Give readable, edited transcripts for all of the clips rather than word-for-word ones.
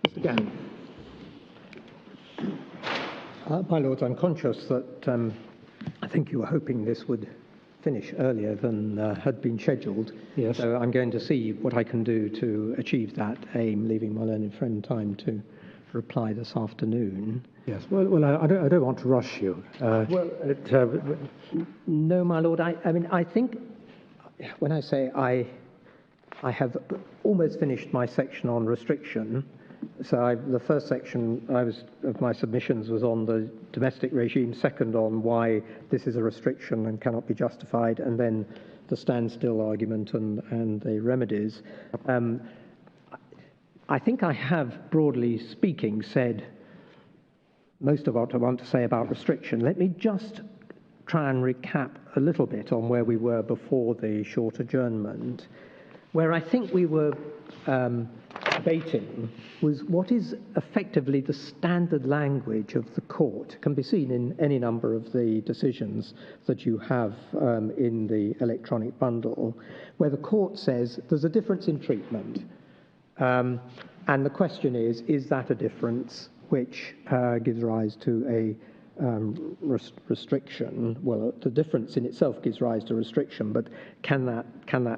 Mr. Gannon. My Lords, I'm conscious that I think you were hoping this would finish earlier than had been scheduled. Yes. So I'm going to see what I can do to achieve that aim, leaving my learned friend time to reply this afternoon. Yes. Well, I don't want to rush you. No, my Lord. I mean, I think when I say I have almost finished my section on restriction. So the first section of my submissions was on the domestic regime, second on why this is a restriction and cannot be justified, and then the standstill argument and the remedies. I think I have, broadly speaking, said most of what I want to say about restriction. Let me just try and recap a little bit on where we were before the short adjournment. Where I think we were debating was what is effectively the standard language of the court. It can be seen in any number of the decisions that you have in the electronic bundle, where the court says there's a difference in treatment. And the question is that a difference which gives rise to a restriction? Well, the difference in itself gives rise to restriction, but can that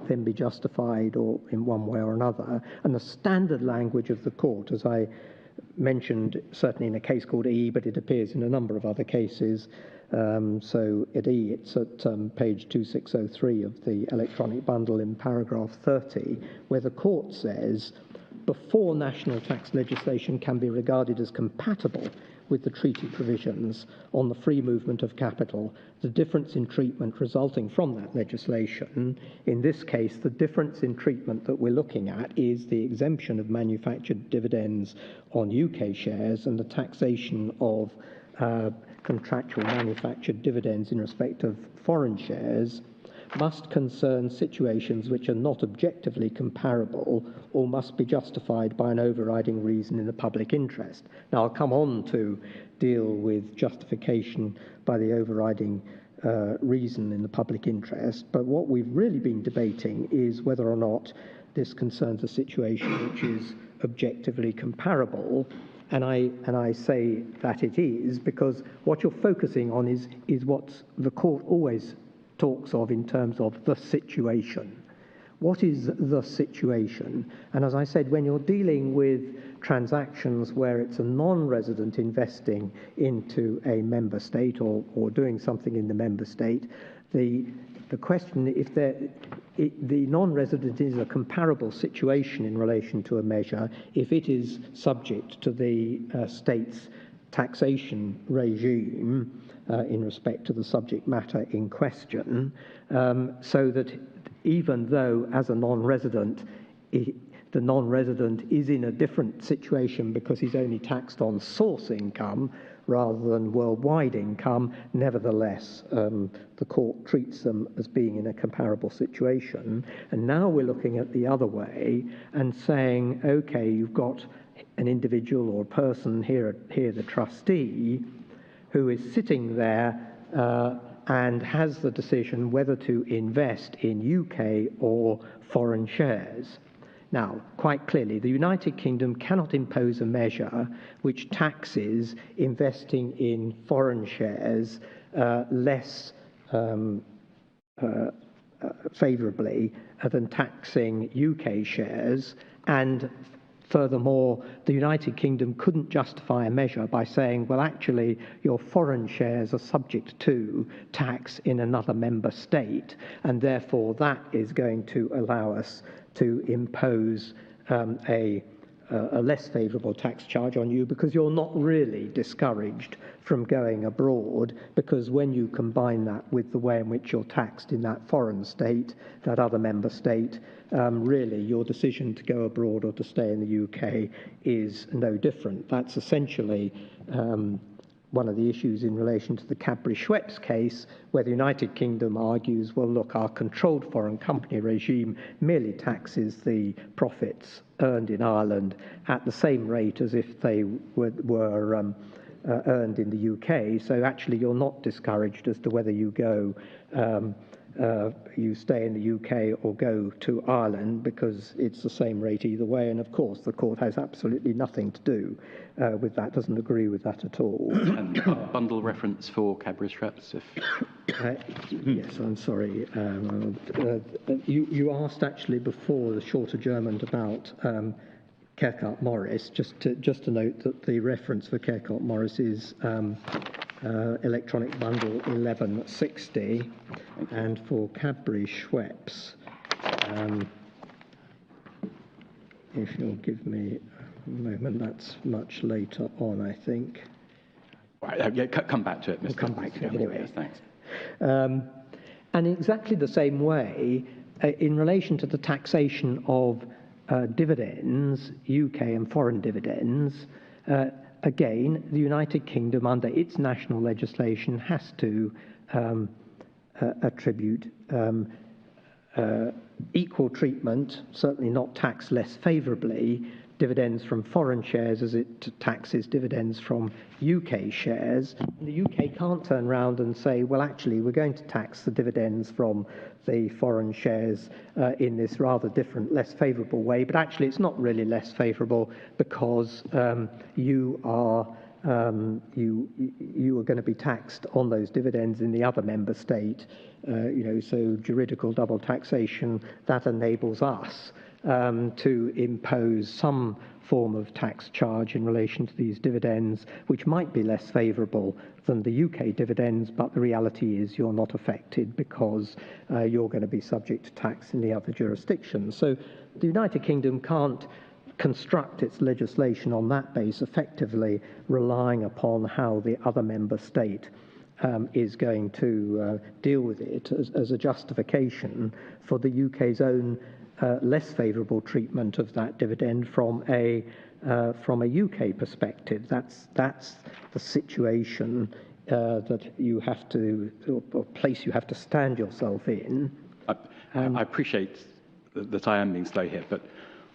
then be justified or in one way or another? And the standard language of the court, as I mentioned, certainly in a case called E, but it appears in a number of other cases. So at E, it's at page 2603 of the electronic bundle in paragraph 30, where the court says, before national tax legislation can be regarded as compatible with the treaty provisions on the free movement of capital, the difference in treatment resulting from that legislation, in this case, the difference in treatment that we're looking at is the exemption of manufactured dividends on UK shares and the taxation of contractual manufactured dividends in respect of foreign shares, must concern situations which are not objectively comparable or must be justified by an overriding reason in the public interest. Now, I'll come on to deal with justification by the overriding reason in the public interest, but what we've really been debating is whether or not this concerns a situation which is objectively comparable. And I say that it is because what you're focusing on is what the court always talks of in terms of the situation. What is the situation? And as I said, when you're dealing with transactions where it's a non-resident investing into a member state or doing something in the member state, the question, if the non-resident is a comparable situation in relation to a measure, if it is subject to the state's taxation regime in respect to the subject matter in question, so that even though as a non-resident, the non-resident is in a different situation because he's only taxed on source income rather than worldwide income, nevertheless, the court treats them as being in a comparable situation. And now we're looking at the other way and saying, okay, you've got an individual or a person here the trustee, who is sitting there and has the decision whether to invest in UK or foreign shares. Now, quite clearly, the United Kingdom cannot impose a measure which taxes investing in foreign shares less favourably than taxing UK shares, and furthermore, the United Kingdom couldn't justify a measure by saying, well, actually, your foreign shares are subject to tax in another member state, and therefore that is going to allow us to impose a less favourable tax charge on you because you're not really discouraged from going abroad, because when you combine that with the way in which you're taxed in that foreign state, that other member state, really your decision to go abroad or to stay in the UK is no different. That's essentially one of the issues in relation to the Cadbury-Schweppes case, where the United Kingdom argues, well, look, our controlled foreign company regime merely taxes the profits earned in Ireland at the same rate as if they were earned in the UK. So actually, you're not discouraged as to whether you go you stay in the UK or go to Ireland, because it's the same rate either way. And of course, the court has absolutely nothing to do with that, doesn't agree with that at all. And a bundle reference for Cadbury's traps, if... Yes, I'm sorry. You asked actually before the short adjournment about Caircart-Morris. Just to note that the reference for Caircart-Morris is electronic bundle 1160, and for Cadbury-Schweppes, if you'll give me a moment, that's much later on, I think. Right, yeah, come back to it, Mr. We'll come back to it anyway. Yes, thanks. And in exactly the same way, in relation to the taxation of dividends, UK and foreign dividends, again, the United Kingdom, under its national legislation, has to attribute equal treatment, certainly not tax less favourably, dividends from foreign shares as it taxes dividends from UK shares. The UK can't turn around and say, well, actually, we're going to tax the dividends from the foreign shares in this rather different, less favourable way, but actually it's not really less favourable, because you are going to be taxed on those dividends in the other member state. So juridical double taxation, that enables us to impose some form of tax charge in relation to these dividends, which might be less favourable than the UK dividends, but the reality is you're not affected because you're going to be subject to tax in the other jurisdictions. So the United Kingdom can't construct its legislation on that base, effectively relying upon how the other member state is going to deal with it as a justification for the UK's own less favourable treatment of that dividend from a UK perspective. That's the situation that you have to, or place you have to stand yourself in. I appreciate that I am being slow here, but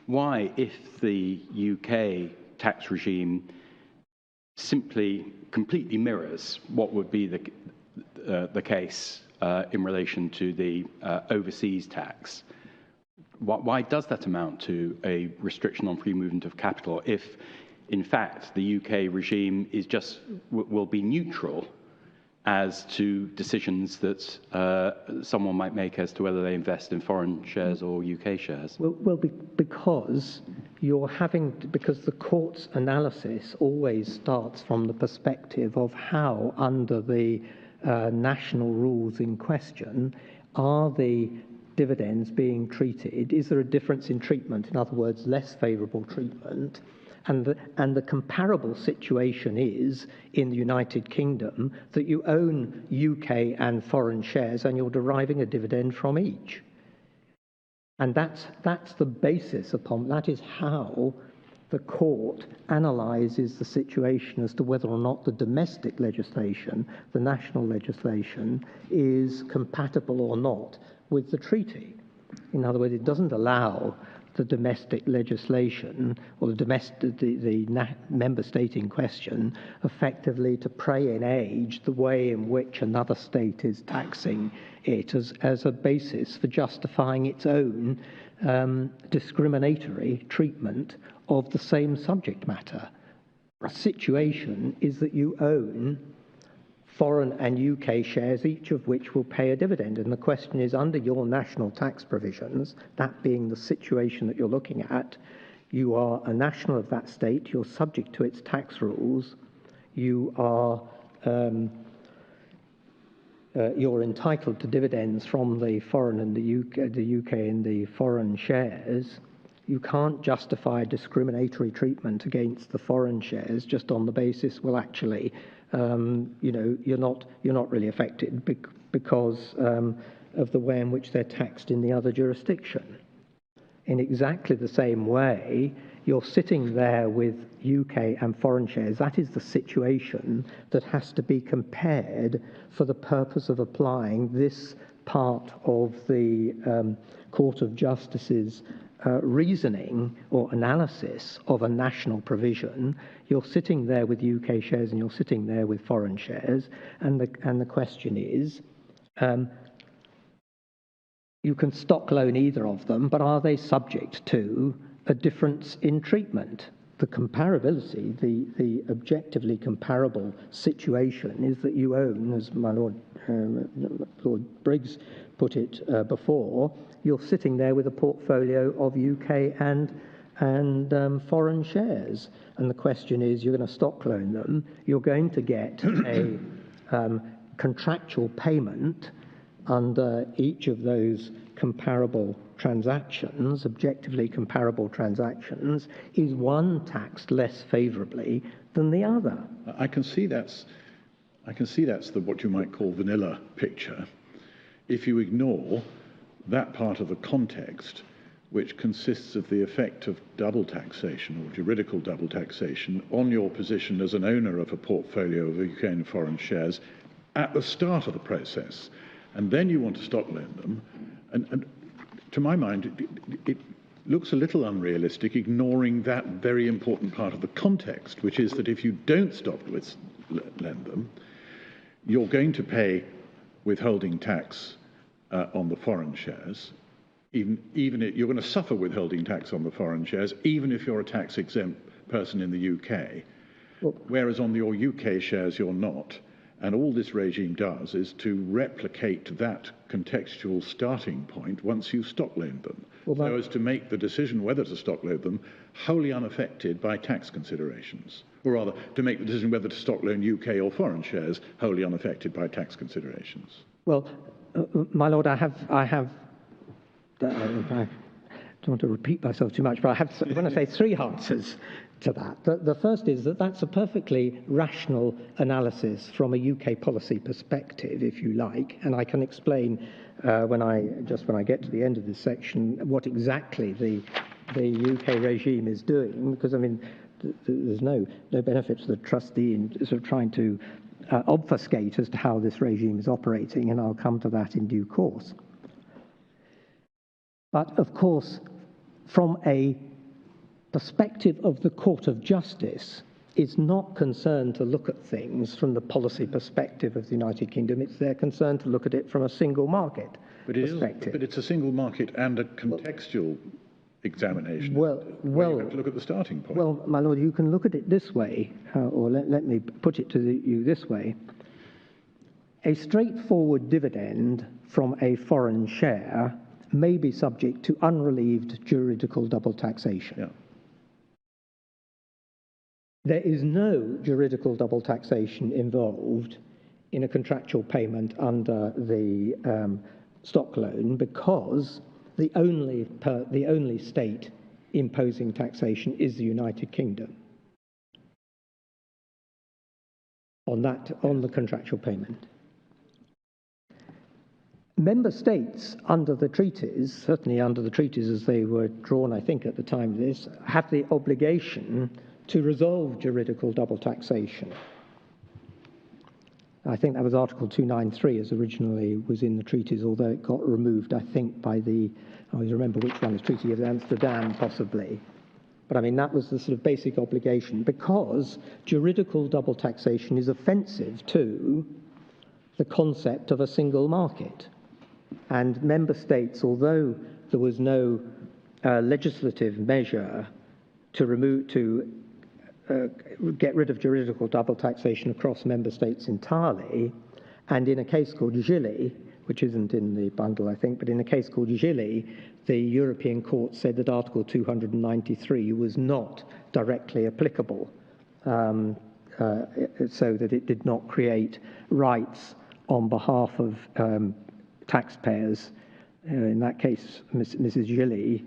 why, if the UK tax regime simply completely mirrors what would be the case in relation to the overseas tax, why does that amount to a restriction on free movement of capital if, in fact, the UK regime is will be neutral as to decisions that someone might make as to whether they invest in foreign shares or UK shares? Well, because because the court's analysis always starts from the perspective of how, under the national rules in question, are the dividends being treated? Is there a difference in treatment? In other words, less favourable treatment? And the comparable situation is in the United Kingdom that you own UK and foreign shares and you're deriving a dividend from each. And that's the basis upon, that is how the court analyses the situation as to whether or not the domestic legislation, the national legislation, is compatible or not with the treaty. In other words, it doesn't allow the domestic legislation or the member state in question effectively to pray in age the way in which another state is taxing it as a basis for justifying its own discriminatory treatment of the same subject matter. The situation is that you own foreign and UK shares, each of which will pay a dividend. And the question is, under your national tax provisions, that being the situation that you're looking at, you are a national of that state, you're subject to its tax rules, you are you're entitled to dividends from the foreign and the UK and the foreign shares. You can't justify discriminatory treatment against the foreign shares just on the basis, well, actually, you're not really affected because of the way in which they're taxed in the other jurisdiction. In exactly the same way, you're sitting there with UK and foreign shares. That is the situation that has to be compared for the purpose of applying this part of the Court of Justice's reasoning or analysis of a national provision. You're sitting there with UK shares and you're sitting there with foreign shares, and the question is, You can stock loan either of them, but are they subject to a difference in treatment? The comparability, the objectively comparable situation is that you own, as my Lord Briggs put it before, you're sitting there with a portfolio of UK and foreign shares. And the question is, you're going to stock loan them, you're going to get a contractual payment under each of those comparable transactions, objectively comparable transactions. Is one taxed less favourably than the other? I can see that's what you might call vanilla picture. If you ignore that part of the context which consists of the effect of double taxation or juridical double taxation on your position as an owner of a portfolio of UK and foreign shares at the start of the process, and then you want to stock loan them, and to my mind, it looks a little unrealistic, ignoring that very important part of the context, which is that if you don't stock lend them, you're going to pay withholding tax on the foreign shares. You're going to suffer withholding tax on the foreign shares, even if you're a tax-exempt person in the UK, whereas on your UK shares you're not. And all this regime does is to replicate that contextual starting point once you stock loan them, so as to make the decision whether to stock loan them wholly unaffected by tax considerations, or rather, to make the decision whether to stock loan UK or foreign shares wholly unaffected by tax considerations. Well, my Lord, I don't want to repeat myself too much, but I'm going to say three answers to that. The first is that that's a perfectly rational analysis from a UK policy perspective, if you like, and I can explain when I get to the end of this section what exactly the UK regime is doing, because I mean there's no benefit to the trustee in sort of trying to obfuscate as to how this regime is operating, and I'll come to that in due course. But of course, from a perspective of the Court of Justice, it's not concerned to look at things from the policy perspective of the United Kingdom. It's their concern to look at it from a single market perspective. But it's a single market and a contextual examination. Well, you have to look at the starting point. Well, my Lord, you can look at it this way, or let me put it to you this way. A straightforward dividend from a foreign share may be subject to unrelieved juridical double taxation. Yeah. There is no juridical double taxation involved in a contractual payment under the stock loan, because the only state imposing taxation is the United Kingdom on the contractual payment. Member states under the treaties, certainly under the treaties as they were drawn, I think, at the time of this, have the obligation to resolve juridical double taxation. I think that was Article 293 as originally was in the treaties, although it got removed, I think, by I always remember which one, the Treaty of Amsterdam, possibly. But I mean, that was the sort of basic obligation, because juridical double taxation is offensive to the concept of a single market. And member states, although there was no legislative measure to get rid of juridical double taxation across member states entirely, and in a case called Gilly, which isn't in the bundle, I think, but in a case called Gilly, the European Court said that Article 293 was not directly applicable, so that it did not create rights on behalf of taxpayers. In that case, Mrs. Gilly,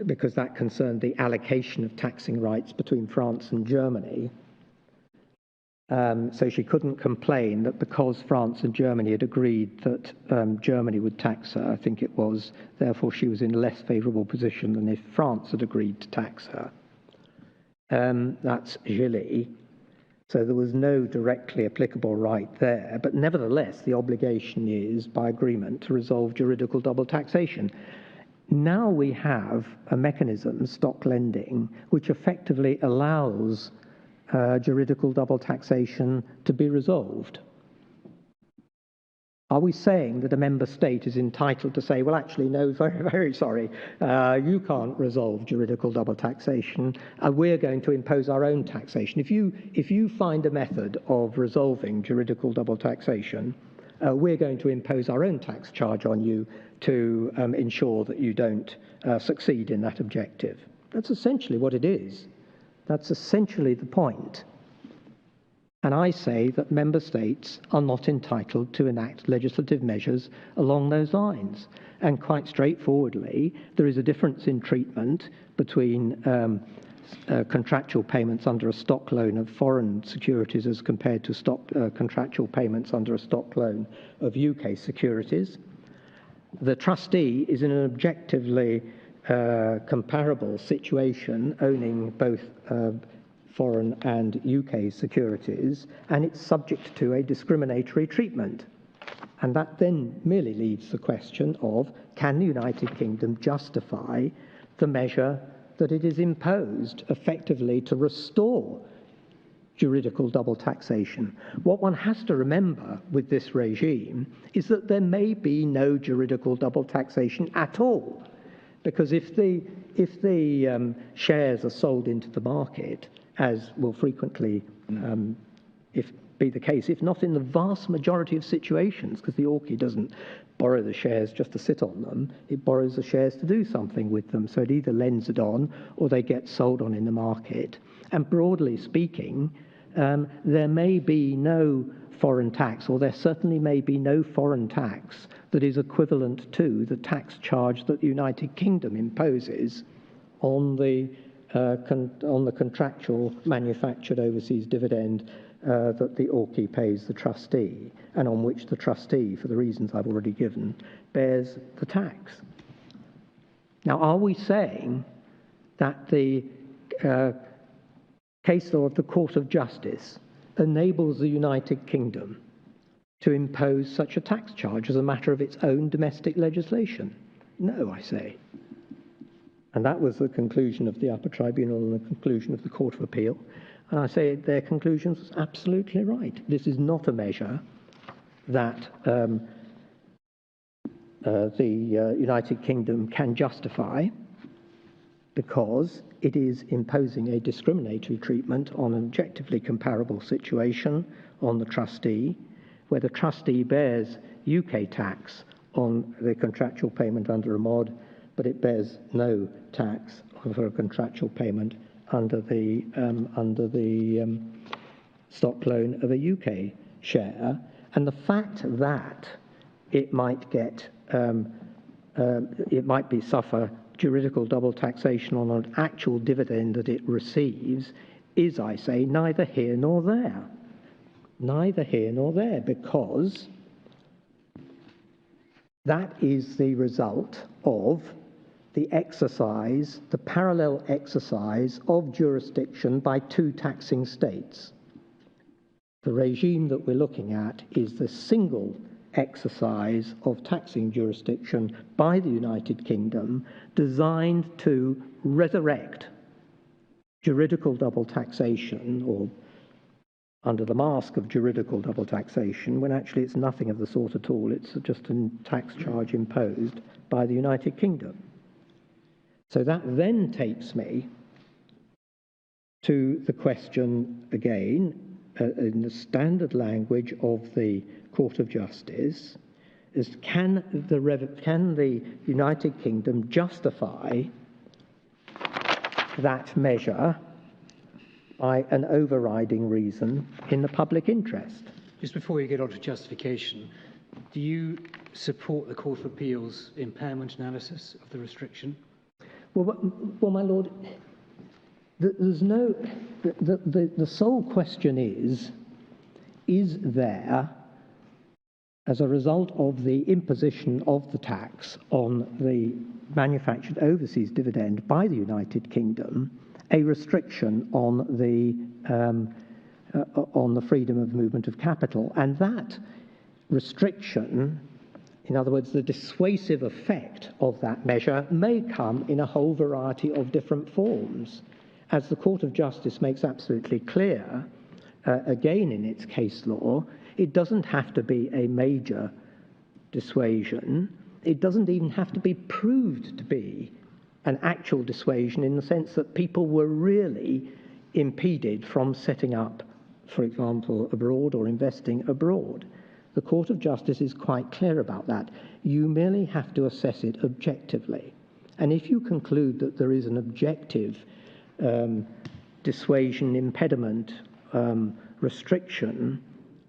because that concerned the allocation of taxing rights between France and Germany. So she couldn't complain that because France and Germany had agreed that Germany would tax her, I think it was, therefore she was in a less favourable position than if France had agreed to tax her. That's Gilly. So there was no directly applicable right there, but nevertheless the obligation is, by agreement, to resolve juridical double taxation. Now we have a mechanism, stock lending, which effectively allows juridical double taxation to be resolved. Are we saying that a member state is entitled to say, well, actually, no, very, very sorry, you can't resolve juridical double taxation, we're going to impose our own taxation? If you find a method of resolving juridical double taxation, we're going to impose our own tax charge on you to ensure that you don't succeed in that objective. That's essentially what it is. That's essentially the point. And I say that member states are not entitled to enact legislative measures along those lines. And quite straightforwardly, there is a difference in treatment between contractual payments under a stock loan of foreign securities as compared to contractual payments under a stock loan of UK securities. The trustee is in an objectively comparable situation, owning both foreign and UK securities, and it's subject to a discriminatory treatment. And that then merely leaves the question of, can the United Kingdom justify the measure that it is imposed effectively to restore juridical double taxation? What one has to remember with this regime is that there may be no juridical double taxation at all, because if the shares are sold into the market, as will frequently be the case, if not in the vast majority of situations, because the ORCI doesn't borrow the shares just to sit on them, it borrows the shares to do something with them. So it either lends it on or they get sold on in the market. And broadly speaking, there may be no foreign tax, or there certainly may be no foreign tax that is equivalent to the tax charge that the United Kingdom imposes on the contractual manufactured overseas dividend that the ORCI pays the trustee, and on which the trustee, for the reasons I've already given, bears the tax. Now, are we saying that the case law of the Court of Justice enables the United Kingdom to impose such a tax charge as a matter of its own domestic legislation? No, I say. And that was the conclusion of the upper tribunal and the conclusion of the Court of Appeal. And I say their conclusion was absolutely right. This is not a measure that the United Kingdom can justify, because it is imposing a discriminatory treatment on an objectively comparable situation on the trustee, where the trustee bears UK tax on the contractual payment under a mod, but it bears no tax for a contractual payment under the stock loan of a UK share. And the fact that it might suffer juridical double taxation on an actual dividend that it receives is, I say, neither here nor there. Neither here nor there, because that is the result of the parallel exercise of jurisdiction by two taxing states. The regime that we're looking at is the single exercise of taxing jurisdiction by the United Kingdom, designed to resurrect juridical double taxation, or under the mask of juridical double taxation, when actually it's nothing of the sort at all. It's just a tax charge imposed by the United Kingdom. So that then takes me to the question again, in the standard language of the Court of Justice, is can the United Kingdom justify that measure by an overriding reason in the public interest? Just before you get on to justification, do you support the Court of Appeal's impairment analysis of the restriction? Well, my Lord, there's no. The sole question is there, as a result of the imposition of the tax on the manufactured overseas dividend by the United Kingdom, a restriction on the freedom of movement of capital, and that restriction, in other words, the dissuasive effect of that measure, may come in a whole variety of different forms. As the Court of Justice makes absolutely clear, again in its case law, it doesn't have to be a major dissuasion, it doesn't even have to be proved to be an actual dissuasion in the sense that people were really impeded from setting up, for example, abroad or investing abroad. The Court of Justice is quite clear about that. You merely have to assess it objectively. And if you conclude that there is an objective dissuasion, impediment, restriction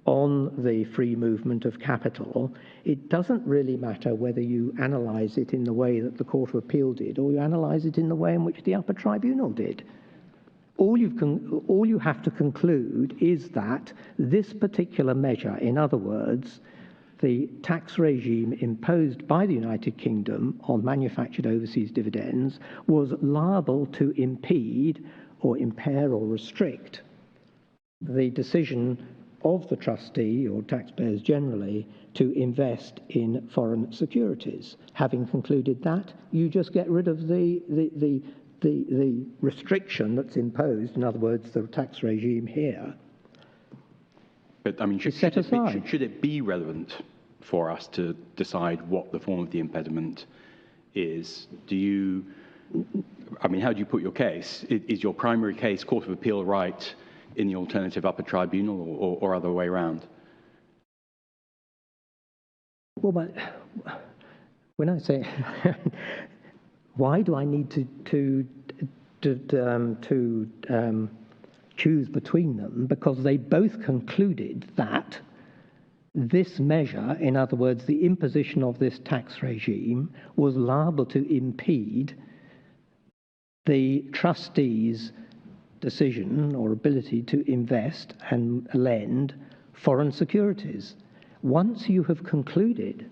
on the free movement of capital, it doesn't really matter whether you analyse it in the way that the Court of Appeal did or you analyse it in the way in which the upper tribunal did. All you have to conclude is that this particular measure, in other words, the tax regime imposed by the United Kingdom on manufactured overseas dividends, was liable to impede or impair or restrict the decision of the trustee or taxpayers generally to invest in foreign securities. Having concluded that, you just get rid of the restriction that's imposed, in other words, the tax regime here. But I mean, should it be relevant for us to decide what the form of the impediment is? I mean, how do you put your case? Is your primary case Court of Appeal right in the alternative upper tribunal or other way around? Well, but when I say, why do I need to choose between them? Because they both concluded that this measure, in other words, the imposition of this tax regime, was liable to impede the trustee's decision or ability to invest and lend foreign securities. Once you have concluded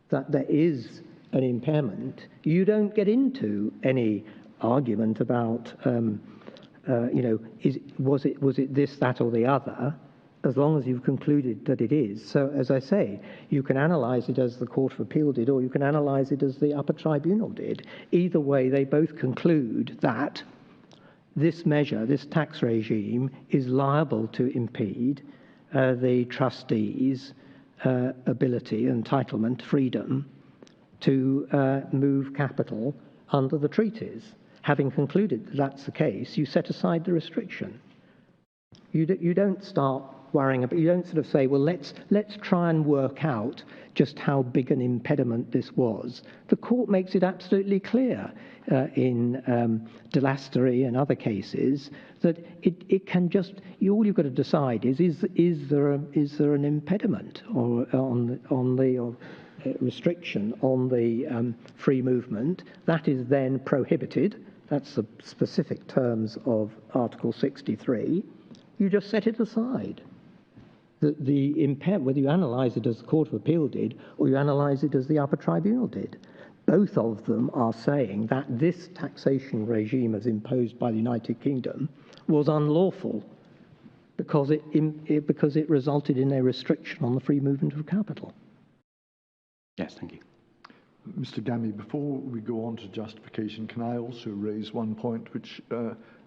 that there is an impairment, you don't get into any argument about, was it this, that, or the other, as long as you've concluded that it is. So, as I say, you can analyse it as the Court of Appeal did, or you can analyse it as the upper tribunal did. Either way, they both conclude that this measure, this tax regime, is liable to impede the trustee's ability, entitlement, freedom to move capital under the treaties. Having concluded that that's the case, you set aside the restriction. You don't start worrying about, you don't sort of say, well, let's try and work out just how big an impediment this was. The court makes it absolutely clear in Delastery and other cases that it can just, all you've got to decide is there an impediment or on the restriction on the free movement that is then prohibited. That's the specific terms of Article 63. You just set it aside. The impairment, whether you analyse it as the Court of Appeal did or you analyse it as the upper tribunal did, both of them are saying that this taxation regime as imposed by the United Kingdom was unlawful because it resulted in a restriction on the free movement of capital. Yes, thank you. Mr. Gammy, before we go on to justification, can I also raise one point which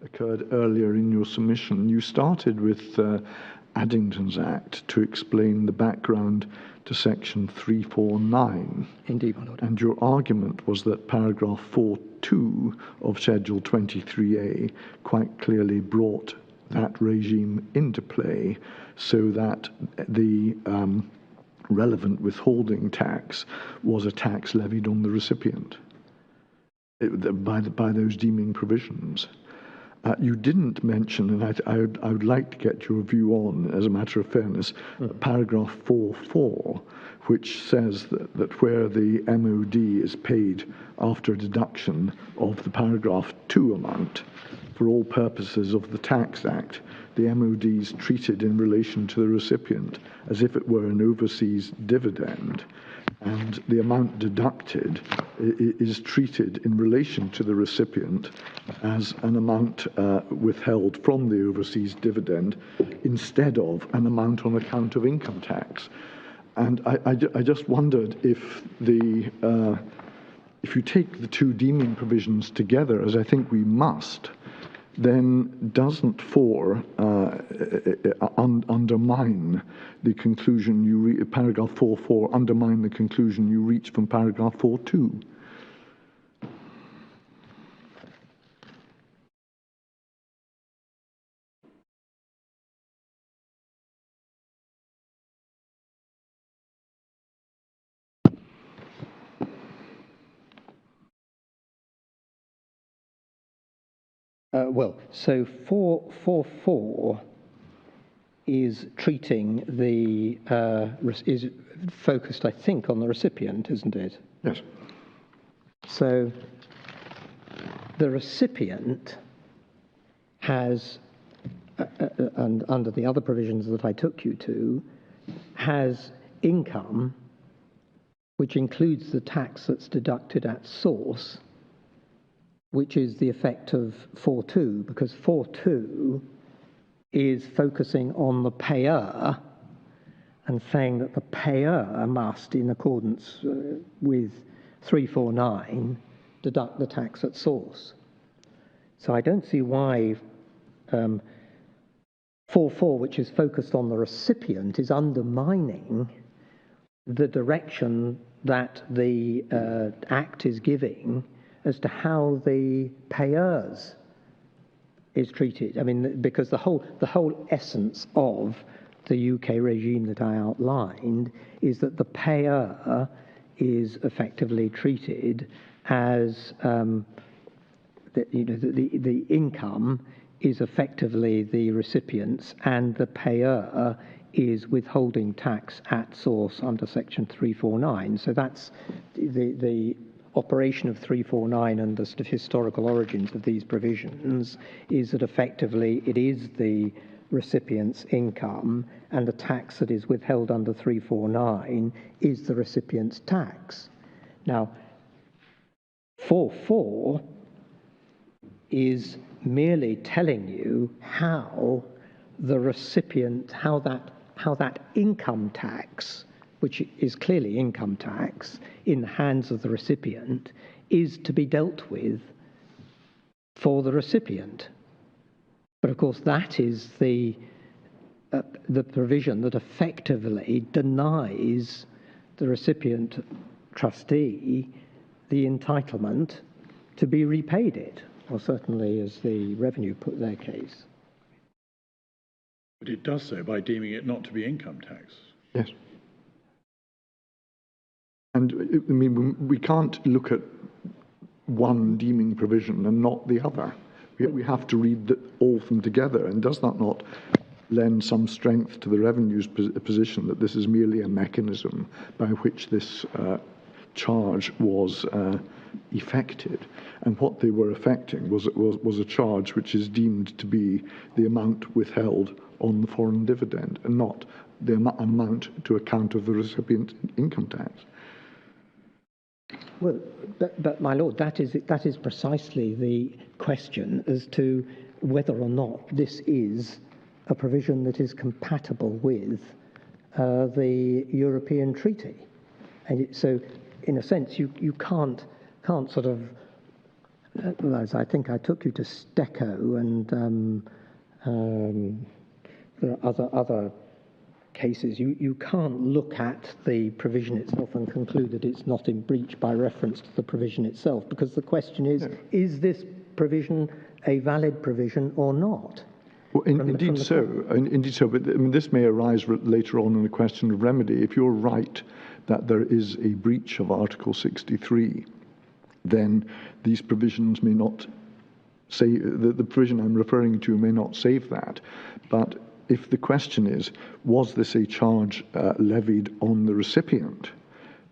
occurred earlier in your submission? You started with Addington's Act to explain the background to Section 349. Indeed, my Lord. And your argument was that paragraph 4.2 of Schedule 23A quite clearly brought that regime into play so that the relevant withholding tax was a tax levied on the recipient by those deeming provisions. You didn't mention, and I would like to get your view on, as a matter of fairness, paragraph 4.4, which says that where the MOD is paid after deduction of the paragraph 2 amount, for all purposes of the Tax Act, the MOD is treated in relation to the recipient as if it were an overseas dividend, and the amount deducted is treated in relation to the recipient as an amount withheld from the overseas dividend instead of an amount on account of income tax. And I just wondered if if you take the two deeming provisions together, as I think we must, then doesn't 4 undermine the conclusion you reach, paragraph 4.4 undermine the conclusion you reach from paragraph 4.2? Well, so 4.4 is treating the, is focused, I think, on the recipient, isn't it? Yes. So the recipient has, and under the other provisions that I took you to, has income which includes the tax that's deducted at source, which is the effect of 4.2, because 4.2 is focusing on the payer and saying that the payer must, in accordance with 349, deduct the tax at source. So I don't see why 4.4, which is focused on the recipient, is undermining the direction that the Act is giving as to how the payers is treated. I mean, because the whole essence of the UK regime that I outlined is that the payer is effectively treated as the income is effectively the recipient's, and the payer is withholding tax at source under Section 349. So that's the operation of 349 and the historical origins of these provisions is that effectively it is the recipient's income, and the tax that is withheld under 349 is the recipient's tax. Now, 4.4 is merely telling you how the recipient, how that income tax, which is clearly income tax in the hands of the recipient, is to be dealt with for the recipient. But of course, that is the provision that effectively denies the recipient trustee the entitlement to be repaid it, or certainly as the Revenue put their case. But it does so by deeming it not to be income tax. Yes. And I mean, we can't look at one deeming provision and not the other. We have to read all of them together. And does that not lend some strength to the Revenue's position that this is merely a mechanism by which this charge was effected? And what they were effecting was a charge which is deemed to be the amount withheld on the foreign dividend, and not the amount to account of the recipient's income tax. Well, but my lord, that is precisely the question as to whether or not this is a provision that is compatible with the European Treaty. And so, in a sense, you can't sort of, as I think I took you to Stecco, and there are other cases. You can't look at the provision itself and conclude that it's not in breach by reference to the provision itself, because the question is this provision a valid provision or not? Well, indeed so. But I mean, this may arise later on in the question of remedy. If you're right that there is a breach of Article 63, then these provisions may not say, the provision I'm referring to may not save that. But if the question is, was this a charge levied on the recipient,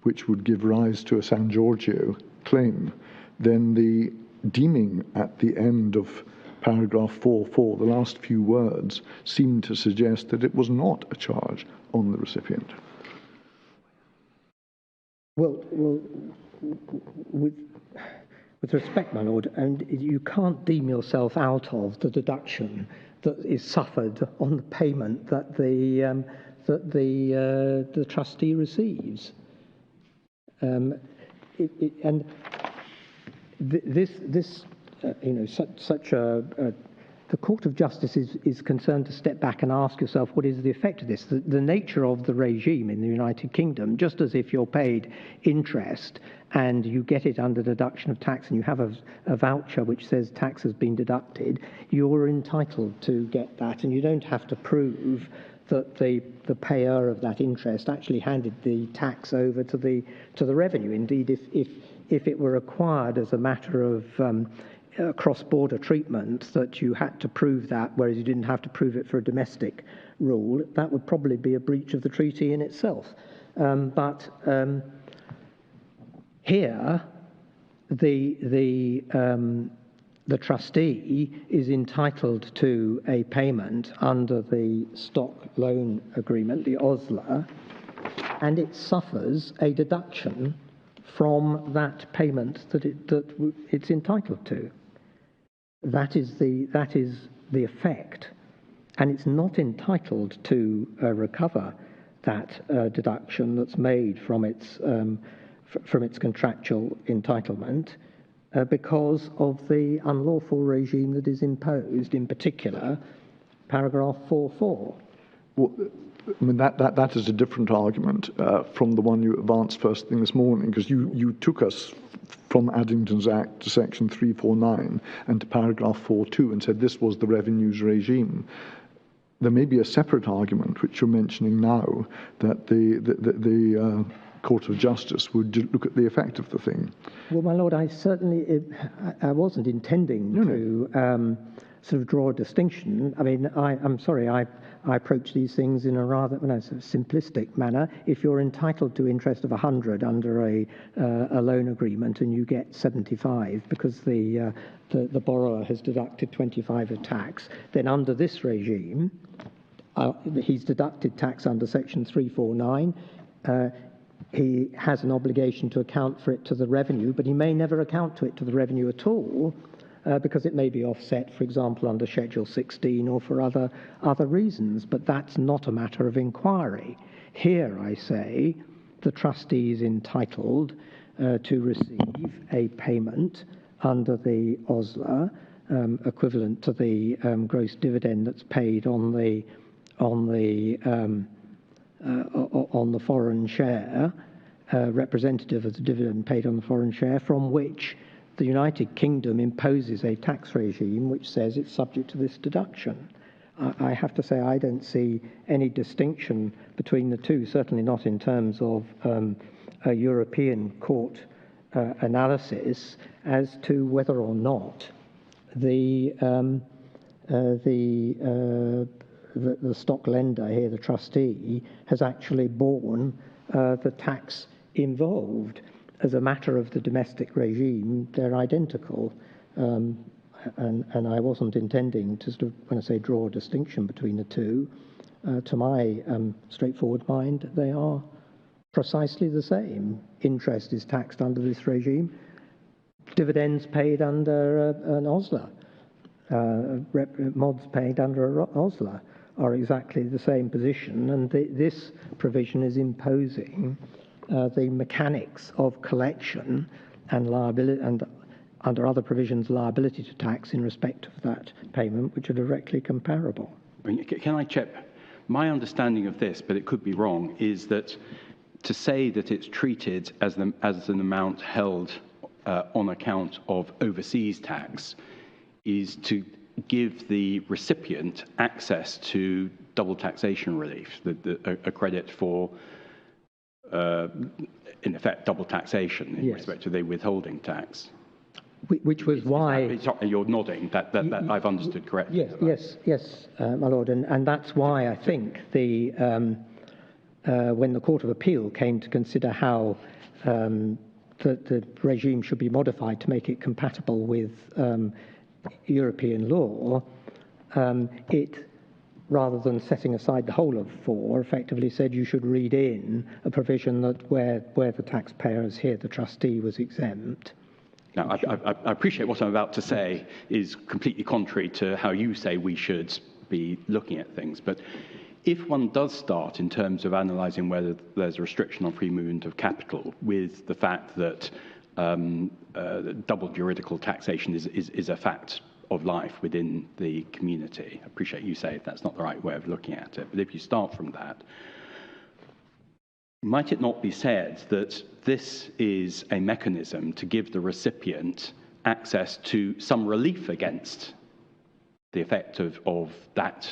which would give rise to a San Giorgio claim, then the deeming at the end of paragraph 4.4, the last few words, seem to suggest that it was not a charge on the recipient. Well, with respect, my lord, and you can't deem yourself out of the deduction that is suffered on the payment that the trustee receives, and this such a the Court of Justice is concerned to step back and ask yourself, what is the effect of this? The nature of the regime in the United Kingdom, just as if you're paid interest and you get it under deduction of tax and you have a voucher which says tax has been deducted, you're entitled to get that, and you don't have to prove that the payer of that interest actually handed the tax over to the revenue. Indeed, if it were acquired as a matter of cross-border treatment, that you had to prove that, whereas you didn't have to prove it for a domestic rule, that would probably be a breach of the treaty in itself. But here, the trustee is entitled to a payment under the stock loan agreement, the OSLA, and it suffers a deduction from that payment that it's entitled to. That is the effect, and it's not entitled to recover that deduction that's made from its contractual entitlement because of the unlawful regime that is imposed, in particular, paragraph 4.4. Well, I mean, that is a different argument from the one you advanced first thing this morning, because you took us from Addington's Act to section 349 and to paragraph 4.2 and said this was the revenues regime. There may be a separate argument, which you're mentioning now, that the Court of Justice would look at the effect of the thing. Well, my lord, I wasn't intending to sort of draw a distinction. I mean, I'm sorry, I approach these things in a rather sort of simplistic manner. If you're entitled to interest of 100 under a loan agreement and you get 75 because the borrower has deducted 25 of tax, then under this regime, he's deducted tax under section 349. He has an obligation to account for it to the revenue, but he may never account to it to the revenue at all because it may be offset, for example, under Schedule 16 or for other reasons, but that's not a matter of inquiry. Here, I say, the trustee is entitled to receive a payment under the OSLA, equivalent to the gross dividend that's paid on the foreign share, representative of the dividend paid on the foreign share, from which the United Kingdom imposes a tax regime which says it's subject to this deduction. I have to say I don't see any distinction between the two, certainly not in terms of a European court analysis as to whether or not the stock lender here, the trustee, has actually borne the tax involved. As a matter of the domestic regime, they're identical. And I wasn't intending to sort of, when I say draw a distinction between the two, to my straightforward mind, they are precisely the same. Interest is taxed under this regime. Dividends paid under an OSLA, mods paid under an OSLA are exactly the same position, and this provision is imposing the mechanics of collection and liability, and under other provisions, liability to tax in respect of that payment, which are directly comparable. Can I check? My understanding of this, but it could be wrong, is that to say that it's treated as an amount held on account of overseas tax is to give the recipient access to double taxation relief, a credit for, in effect, double taxation in respect to the withholding tax. Which was why... You're nodding, that I've understood correctly. Yes, my lord, and that's why I think when the Court of Appeal came to consider how the regime should be modified to make it compatible with European law, it, rather than setting aside the whole of 4, effectively said you should read in a provision that where the taxpayer is here, the trustee was exempt. Now, I appreciate what I'm about to say is completely contrary to how you say we should be looking at things, but if one does start in terms of analysing whether there's a restriction on free movement of capital with the fact that double juridical taxation is a fact of life within the community. I appreciate you say that's not the right way of looking at it, but if you start from that, might it not be said that this is a mechanism to give the recipient access to some relief against the effect of that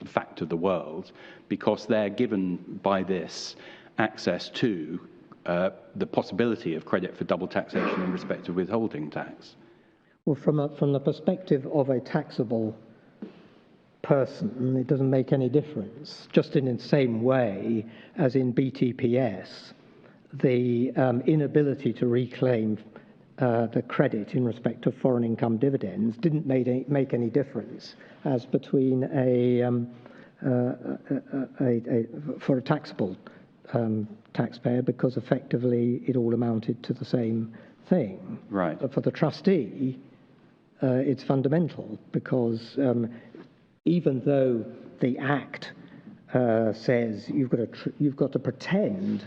fact of the world, because they're given by this access to the possibility of credit for double taxation in respect of withholding tax? Well, from the perspective of a taxable person, it doesn't make any difference. Just in the same way as in BTPS, the inability to reclaim the credit in respect of foreign income dividends didn't make any difference as between for a taxable taxpayer, because effectively it all amounted to the same thing. Right. But for the trustee, it's fundamental, because even though the Act says you've got to pretend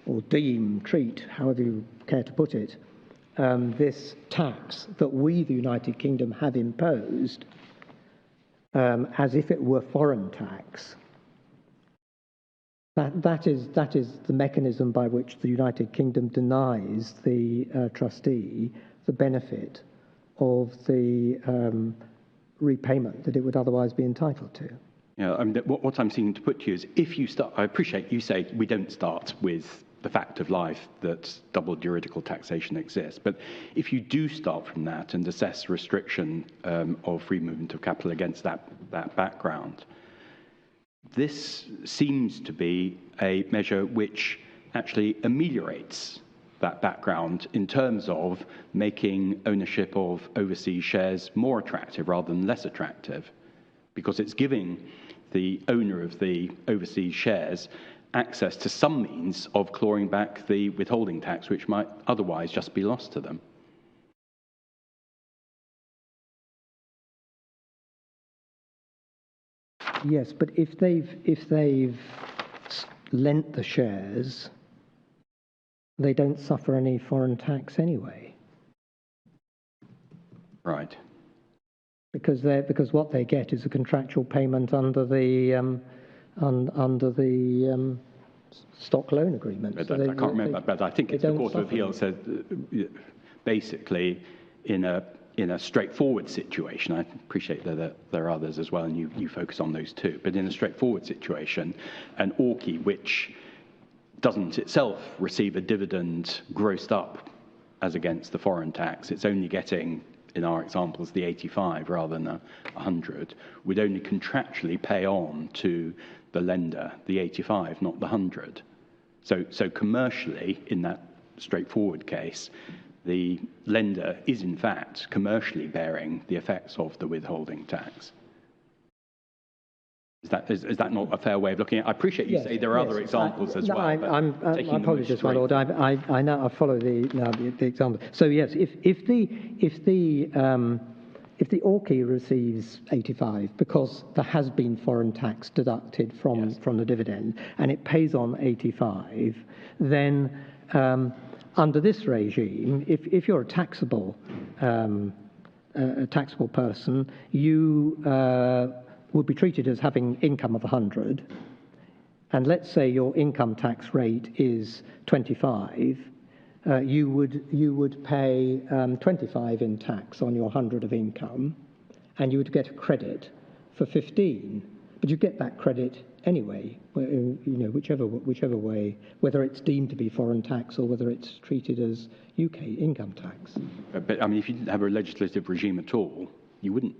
or deem, treat, however you care to put it, this tax that we, the United Kingdom, have imposed as if it were foreign tax. That is the mechanism by which the United Kingdom denies the trustee the benefit of the repayment that it would otherwise be entitled to. Yeah, I mean, what I'm seeking to put to you is, if you start, I appreciate you say we don't start with the fact of life that double juridical taxation exists, but if you do start from that and assess restriction of free movement of capital against that background, this seems to be a measure which actually ameliorates that background in terms of making ownership of overseas shares more attractive rather than less attractive, because it's giving the owner of the overseas shares access to some means of clawing back the withholding tax, which might otherwise just be lost to them. Yes, but if they've lent the shares, they don't suffer any foreign tax anyway. Right. Because what they get is a contractual payment under the stock loan agreement. But So I can't remember, but I think it's the Court of Appeal said basically in a straightforward situation. I appreciate that there are others as well, and you focus on those too. But in a straightforward situation, an ORCI which doesn't itself receive a dividend grossed up as against the foreign tax, it's only getting, in our examples, the 85 rather than 100, would only contractually pay on to the lender the 85, not the 100. So commercially, in that straightforward case, the lender is in fact commercially bearing the effects of the withholding tax. Is that not a fair way of looking at it? I appreciate you say there are other example as well. I apologize, my lord. I now follow the example. So yes, if the ORCI receives 85 because there has been foreign tax deducted from the dividend, and it pays on 85, then under this regime, if you're a taxable person, you would be treated as having income of 100, and let's say your income tax rate is 25, you would pay 25 in tax on your 100 of income, and you would get a credit for 15. But you get that credit anyway, whichever way, whether it's deemed to be foreign tax or whether it's treated as UK income tax. But I mean, if you didn't have a legislative regime at all, you wouldn't.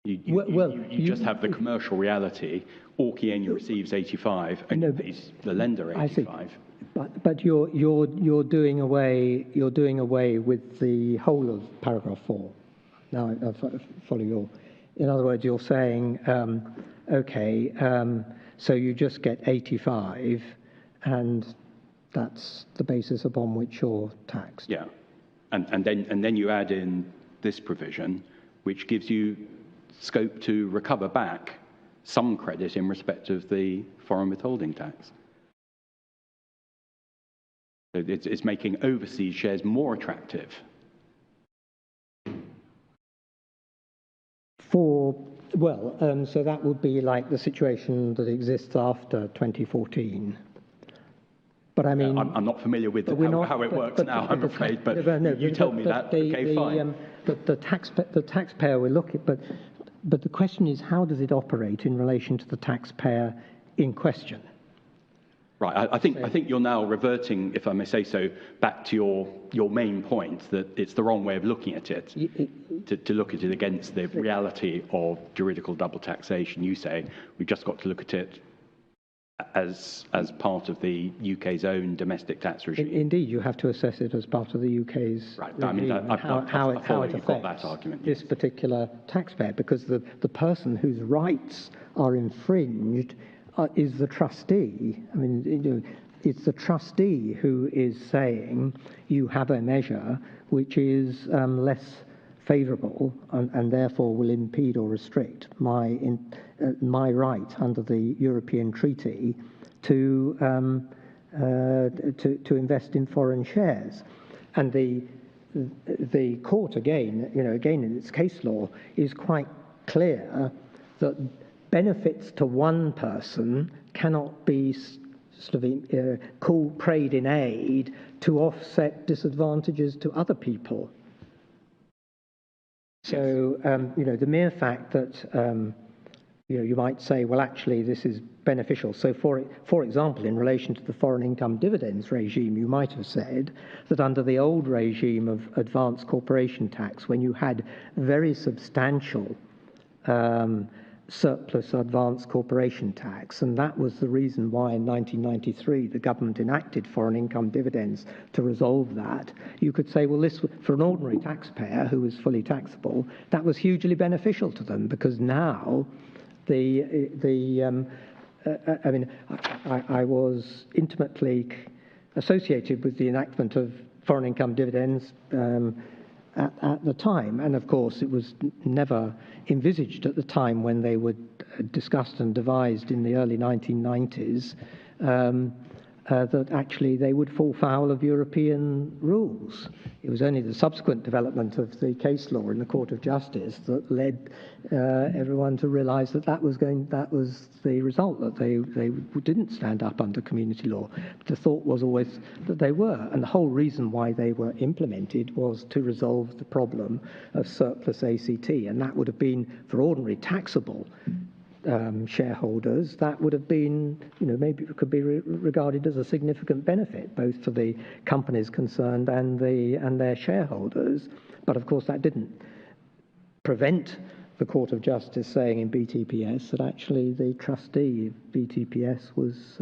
You just have the commercial reality. ORCI only receives 85, and pays the lender 85. I see. But you're doing away with the whole of paragraph 4. Now I follow your. In other words, you're saying, so you just get 85, and that's the basis upon which you're taxed. Yeah, and then you add in this provision, which gives you scope to recover back some credit in respect of the foreign withholding tax. It's making overseas shares more attractive. So that would be like the situation that exists after 2014. But I mean, I'm not familiar with how it works now, I'm afraid, but you tell me that, okay, fine. The taxpayer will look at, but the question is, how does it operate in relation to the taxpayer in question? Right, I think you're now reverting, if I may say so, back to your main point, that it's the wrong way of looking at it, to look at it against the reality of juridical double taxation. You say we've just got to look at it as part of the UK's own domestic tax regime. Indeed, you have to assess it as part of the UK's regime. I mean, how it affects this particular taxpayer, because the person whose rights are infringed is the trustee. I mean, it's the trustee who is saying you have a measure which is less favourable and therefore will impede or restrict my right under the European Treaty to invest in foreign shares. And the court again in its case law is quite clear that benefits to one person cannot be sort of prayed in aid to offset disadvantages to other people. So, the mere fact that, you might say, well, actually, this is beneficial. So, for example, in relation to the foreign income dividends regime, you might have said that under the old regime of advanced corporation tax, when you had very substantial surplus advanced corporation tax, and that was the reason why in 1993 the government enacted foreign income dividends to resolve that. You could say, well, this, for an ordinary taxpayer who was fully taxable, that was hugely beneficial to them, because now I was intimately associated with the enactment of foreign income dividends at the time, and of course it was never envisaged at the time when they were discussed and devised in the early 1990s that actually they would fall foul of European rules. It was only the subsequent development of the case law in the Court of Justice that led everyone to realise that was the result, that they didn't stand up under community law. The thought was always that they were, and the whole reason why they were implemented was to resolve the problem of surplus ACT, and that would have been for ordinary taxable shareholders, that would have been, maybe it could be regarded as a significant benefit, both for the companies concerned and their shareholders. But of course, that didn't prevent the Court of Justice saying in BTPS that actually the trustee of BTPS was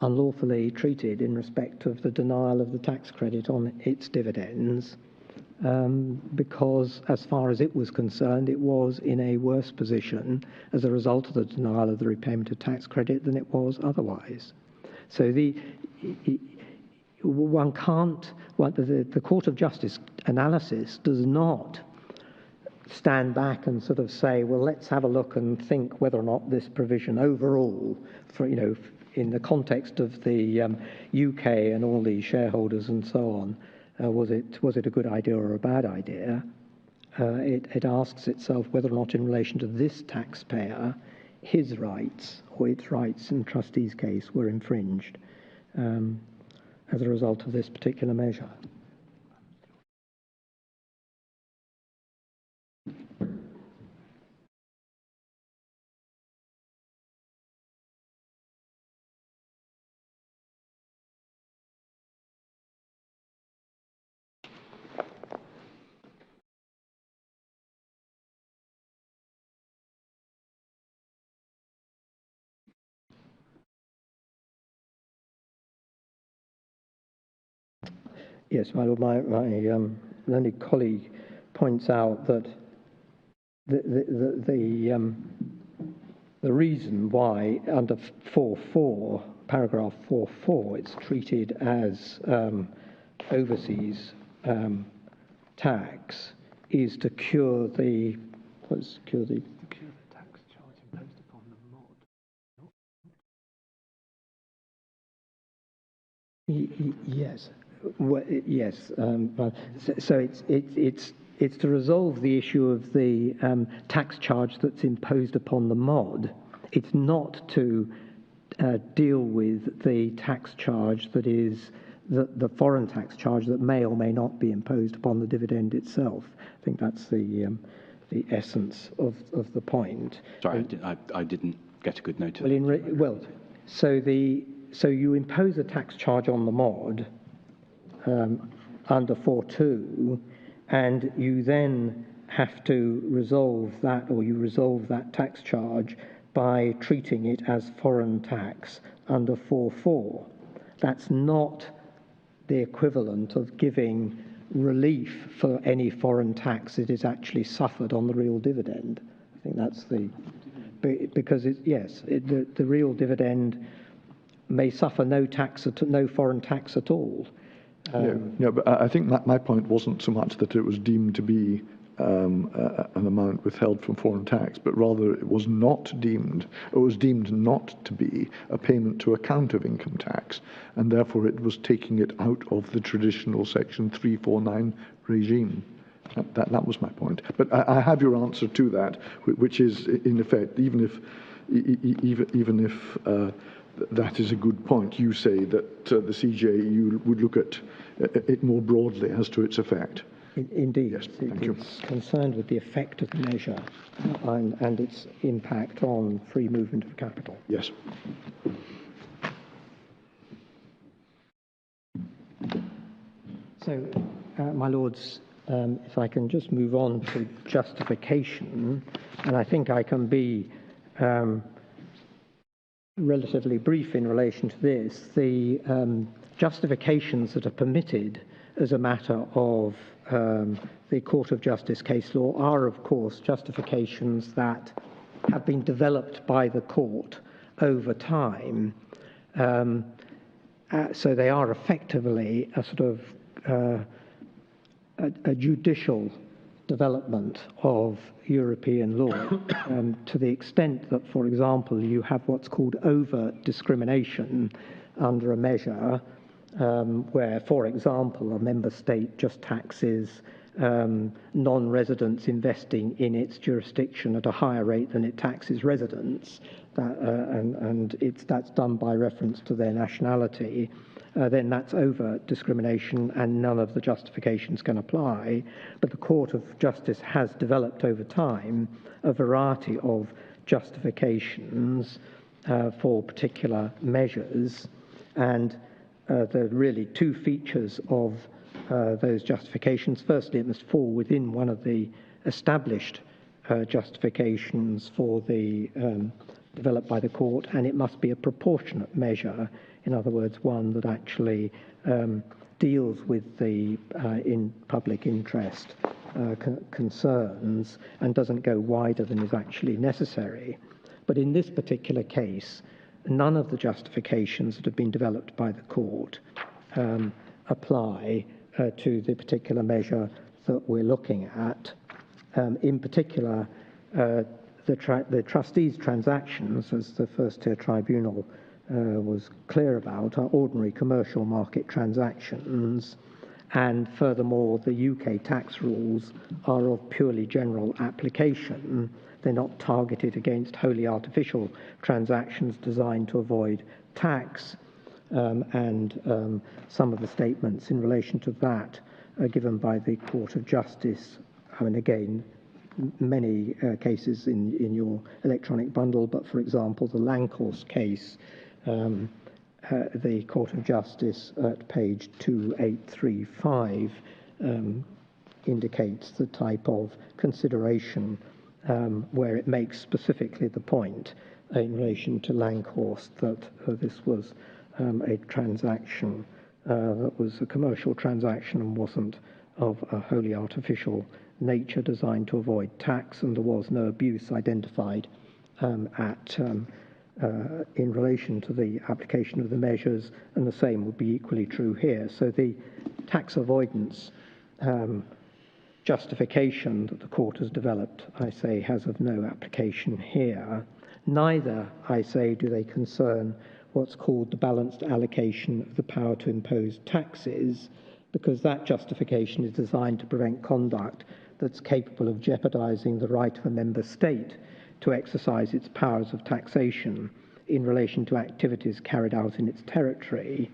unlawfully treated in respect of the denial of the tax credit on its dividends. Because as far as it was concerned, it was in a worse position as a result of the denial of the repayment of tax credit than it was otherwise. So the Court of Justice analysis does not stand back and sort of say, well, let's have a look and think whether or not this provision overall, in the context of the UK and all the shareholders and so on, was it a good idea or a bad idea? It asks itself whether or not in relation to this taxpayer, his rights or its rights in the trustee's case were infringed as a result of this particular measure. Yes, my learned colleague points out that the reason why under 4.4, paragraph 4.4, it's treated as overseas tax is to cure the tax charge imposed upon the mod. Yes. Well, yes, so it's to resolve the issue of the tax charge that's imposed upon the mod. It's not to deal with the tax charge that is the foreign tax charge that may or may not be imposed upon the dividend itself. I think that's the essence of the point. Sorry, I didn't get a good note of that. Well, so you impose a tax charge on the mod under 4.2, and you then have to resolve that, or you resolve that tax charge by treating it as foreign tax under 4.4. That's not the equivalent of giving relief for any foreign tax that is actually suffered on the real dividend. I think that's because the real dividend may suffer no foreign tax at all. No, but I think my point wasn't so much that it was deemed to be an amount withheld from foreign tax, but rather it was deemed not to be a payment to account of income tax, and therefore it was taking it out of the traditional Section 349 regime. That was my point. But I have your answer to that, which is, in effect, even if that is a good point, you say that the CJEU would look at it more broadly as to its effect. Indeed. Yes, thank you. It's concerned with the effect of the measure and its impact on free movement of capital. Yes. So, my Lords, if I can just move on to justification, and I think I can be relatively brief in relation to this. The justifications that are permitted as a matter of the Court of Justice case law are, of course, justifications that have been developed by the court over time. So they are effectively a sort of a judicial development of European law to the extent that, for example, you have what's called over-discrimination under a measure where, for example, a member state just taxes non-residents investing in its jurisdiction at a higher rate than it taxes residents, and that's done by reference to their nationality, then that's over-discrimination and none of the justifications can apply. But the Court of Justice has developed over time a variety of justifications for particular measures, and there are really two features of those justifications. Firstly, it must fall within one of the established justifications for the developed by the court, and it must be a proportionate measure. In other words, one that actually deals with the in public interest concerns and doesn't go wider than is actually necessary. But in this particular case, none of the justifications that have been developed by the court apply to the particular measure that we're looking at. In particular, the trustees' transactions, as the first-tier tribunal was clear about, are ordinary commercial market transactions, and furthermore, the UK tax rules are of purely general application. They're not targeted against wholly artificial transactions designed to avoid tax, and some of the statements in relation to that are given by the Court of Justice. I mean, again, many cases in your electronic bundle, but for example, the Lankhorst case, the Court of Justice at page 2835 indicates the type of consideration where it makes specifically the point in relation to Lankhorst that this was a transaction that was a commercial transaction and wasn't of a wholly artificial nature designed to avoid tax, and there was no abuse identified in relation to the application of the measures, and the same would be equally true here. So the tax avoidance justification that the court has developed, I say, has of no application here. Neither, I say, do they concern what's called the balanced allocation of the power to impose taxes, because that justification is designed to prevent conduct that's capable of jeopardising the right of a member state to exercise its powers of taxation in relation to activities carried out in its territory,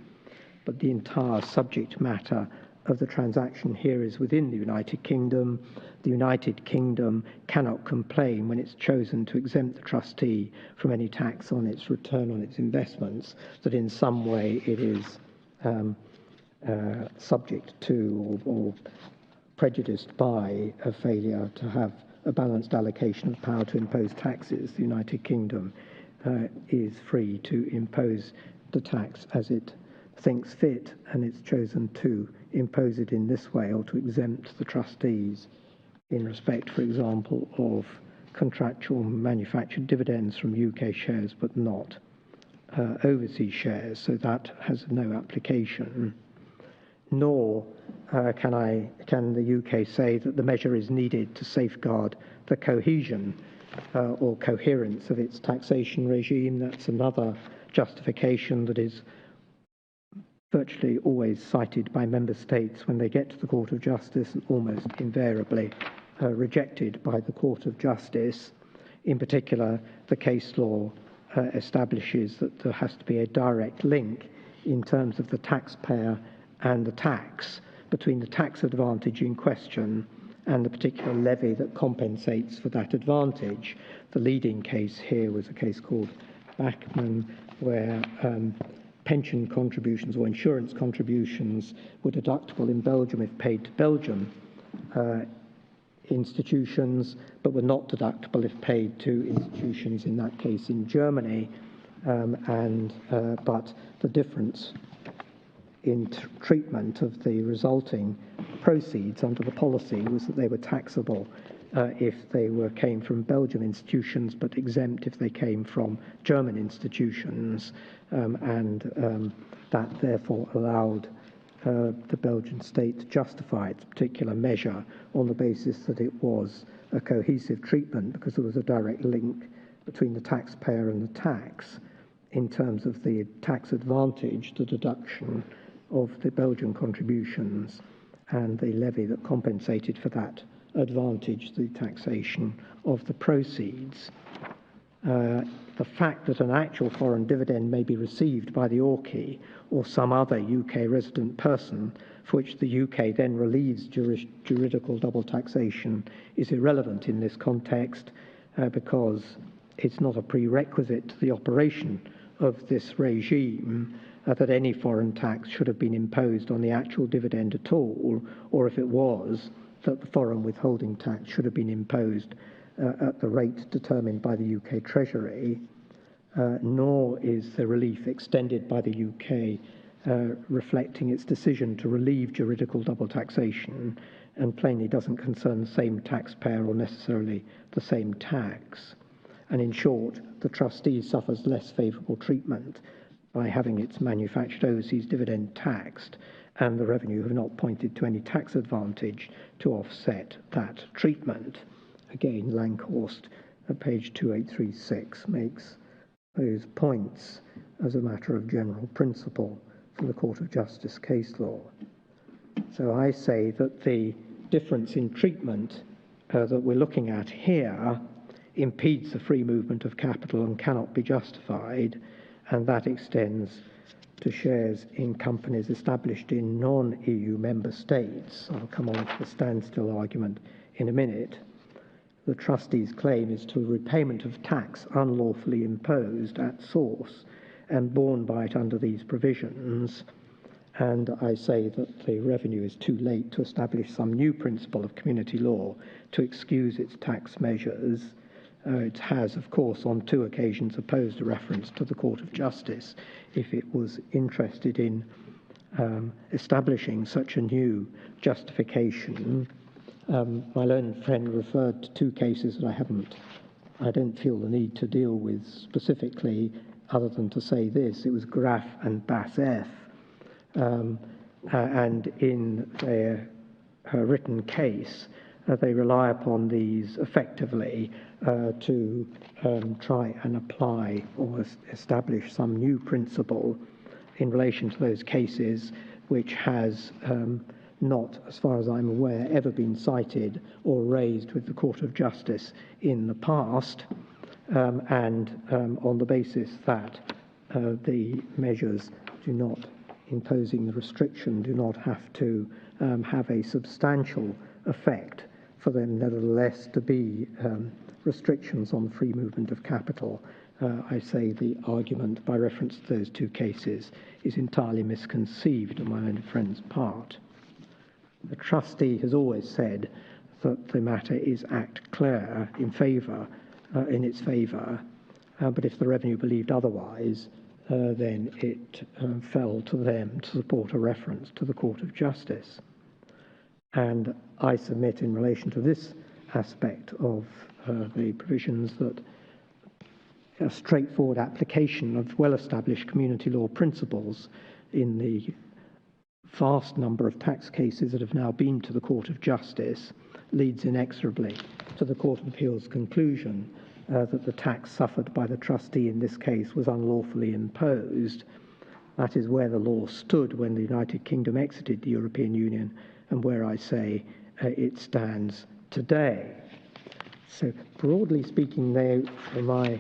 but the entire subject matter of the transaction here is within the United Kingdom. The United Kingdom cannot complain when it's chosen to exempt the trustee from any tax on its return on its investments, that in some way it is subject to or prejudiced by a failure to have a balanced allocation of power to impose taxes. The United Kingdom is free to impose the tax as it thinks fit, and it's chosen to impose it in this way, or to exempt the trustees in respect, for example, of contractual manufactured dividends from UK shares, but not overseas shares. So that has no application. Nor can the UK say that the measure is needed to safeguard the cohesion or coherence of its taxation regime. That's another justification that is virtually always cited by member states when they get to the Court of Justice, and almost invariably rejected by the Court of Justice. In particular, the case law establishes that there has to be a direct link in terms of the taxpayer and the tax, between the tax advantage in question and the particular levy that compensates for that advantage. The leading case here was a case called Bachmann, where pension contributions or insurance contributions were deductible in Belgium if paid to Belgian institutions, but were not deductible if paid to institutions, in that case in Germany. But the difference in treatment of the resulting proceeds under the policy was that they were taxable if they came from Belgian institutions, but exempt if they came from German institutions, and that therefore allowed the Belgian state to justify its particular measure on the basis that it was a cohesive treatment, because there was a direct link between the taxpayer and the tax in terms of the tax advantage, the deduction of the Belgian contributions, and the levy that compensated for that advantage, the taxation of the proceeds. The fact that an actual foreign dividend may be received by the ORCI or some other UK resident person for which the UK then relieves juridical double taxation is irrelevant in this context, because it's not a prerequisite to the operation of this regime that any foreign tax should have been imposed on the actual dividend at all, or if it was, that the foreign withholding tax should have been imposed at the rate determined by the UK Treasury, nor is the relief extended by the UK reflecting its decision to relieve juridical double taxation, and plainly doesn't concern the same taxpayer or necessarily the same tax. And in short, the trustee suffers less favourable treatment by having its manufactured overseas dividend taxed, and the revenue have not pointed to any tax advantage to offset that treatment. Again, Langhorst at page 2836 makes those points as a matter of general principle from the Court of Justice case law. So I say that the difference in treatment that we're looking at here impedes the free movement of capital and cannot be justified, and that extends to shares in companies established in non-EU member states. I'll come on to the standstill argument in a minute. The trustee's claim is to repayment of tax unlawfully imposed at source and borne by it under these provisions. And I say that the revenue is too late to establish some new principle of community law to excuse its tax measures. It has, of course, on 2 occasions opposed a reference to the Court of Justice if it was interested in establishing such a new justification. My learned friend referred to 2 cases that I don't feel the need to deal with specifically, other than to say this: it was Graf and Bass F. And in their written case, they rely upon these effectively to try and apply or establish some new principle in relation to those cases, which has not, as far as I'm aware, ever been cited or raised with the Court of Justice in the past, and on the basis that the measures do not, imposing the restriction, do not have to have a substantial effect for them nevertheless to be restrictions on free movement of capital. I say the argument by reference to those two cases is entirely misconceived on my own friend's part. The trustee has always said that the matter is act clear in its favour, but if the revenue believed otherwise, then it fell to them to support a reference to the Court of Justice. And I submit in relation to this aspect of the provisions that a straightforward application of well-established community law principles in the vast number of tax cases that have now been to the Court of Justice leads inexorably to the Court of Appeal's conclusion that the tax suffered by the trustee in this case was unlawfully imposed. That is where the law stood when the United Kingdom exited the European Union, and where I say it stands today. So broadly speaking, they are my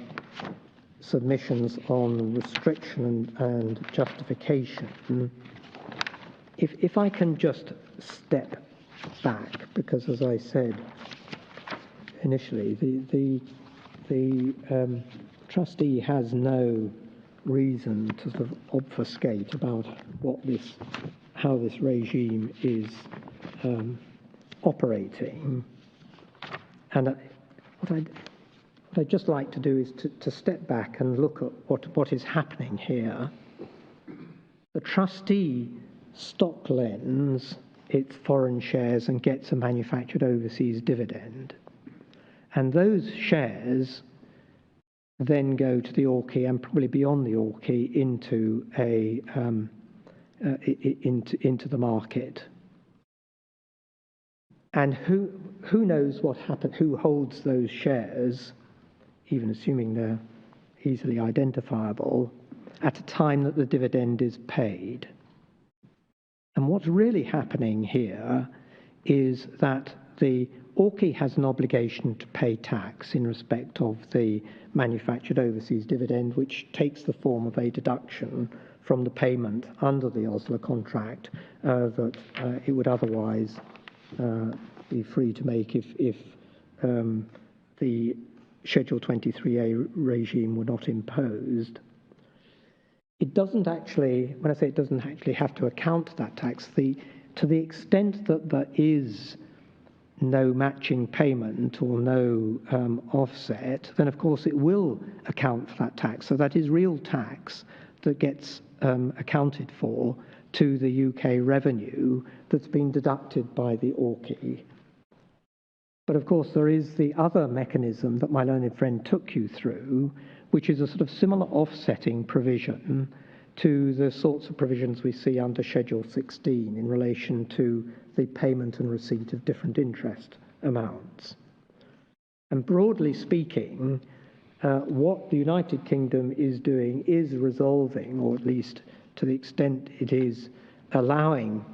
submissions on restriction and justification. If I can just step back, because as I said initially, the trustee has no reason to sort of obfuscate about how this regime is operating. And what I'd just like to do is to step back and look at what is happening here. The trustee stock lends its foreign shares and gets a manufactured overseas dividend. And those shares then go to the ORCI and probably beyond the ORCI into the market. And who knows what happened? Who holds those shares, even assuming they're easily identifiable, at a time that the dividend is paid? And what's really happening here is that the ORCI has an obligation to pay tax in respect of the manufactured overseas dividend, which takes the form of a deduction from the payment under the Oslo contract that it would otherwise be free to make if the Schedule 23A regime were not imposed. It doesn't actually, when I say it doesn't actually have to account that tax, to the extent that there is no matching payment or no offset, then of course it will account for that tax. So that is real tax that gets accounted for to the UK revenue that's been deducted by the ORCI. But of course there is the other mechanism that my learned friend took you through, which is a sort of similar offsetting provision to the sorts of provisions we see under Schedule 16 in relation to the payment and receipt of different interest amounts. And broadly speaking, what the United Kingdom is doing is resolving, or at least to the extent it is allowing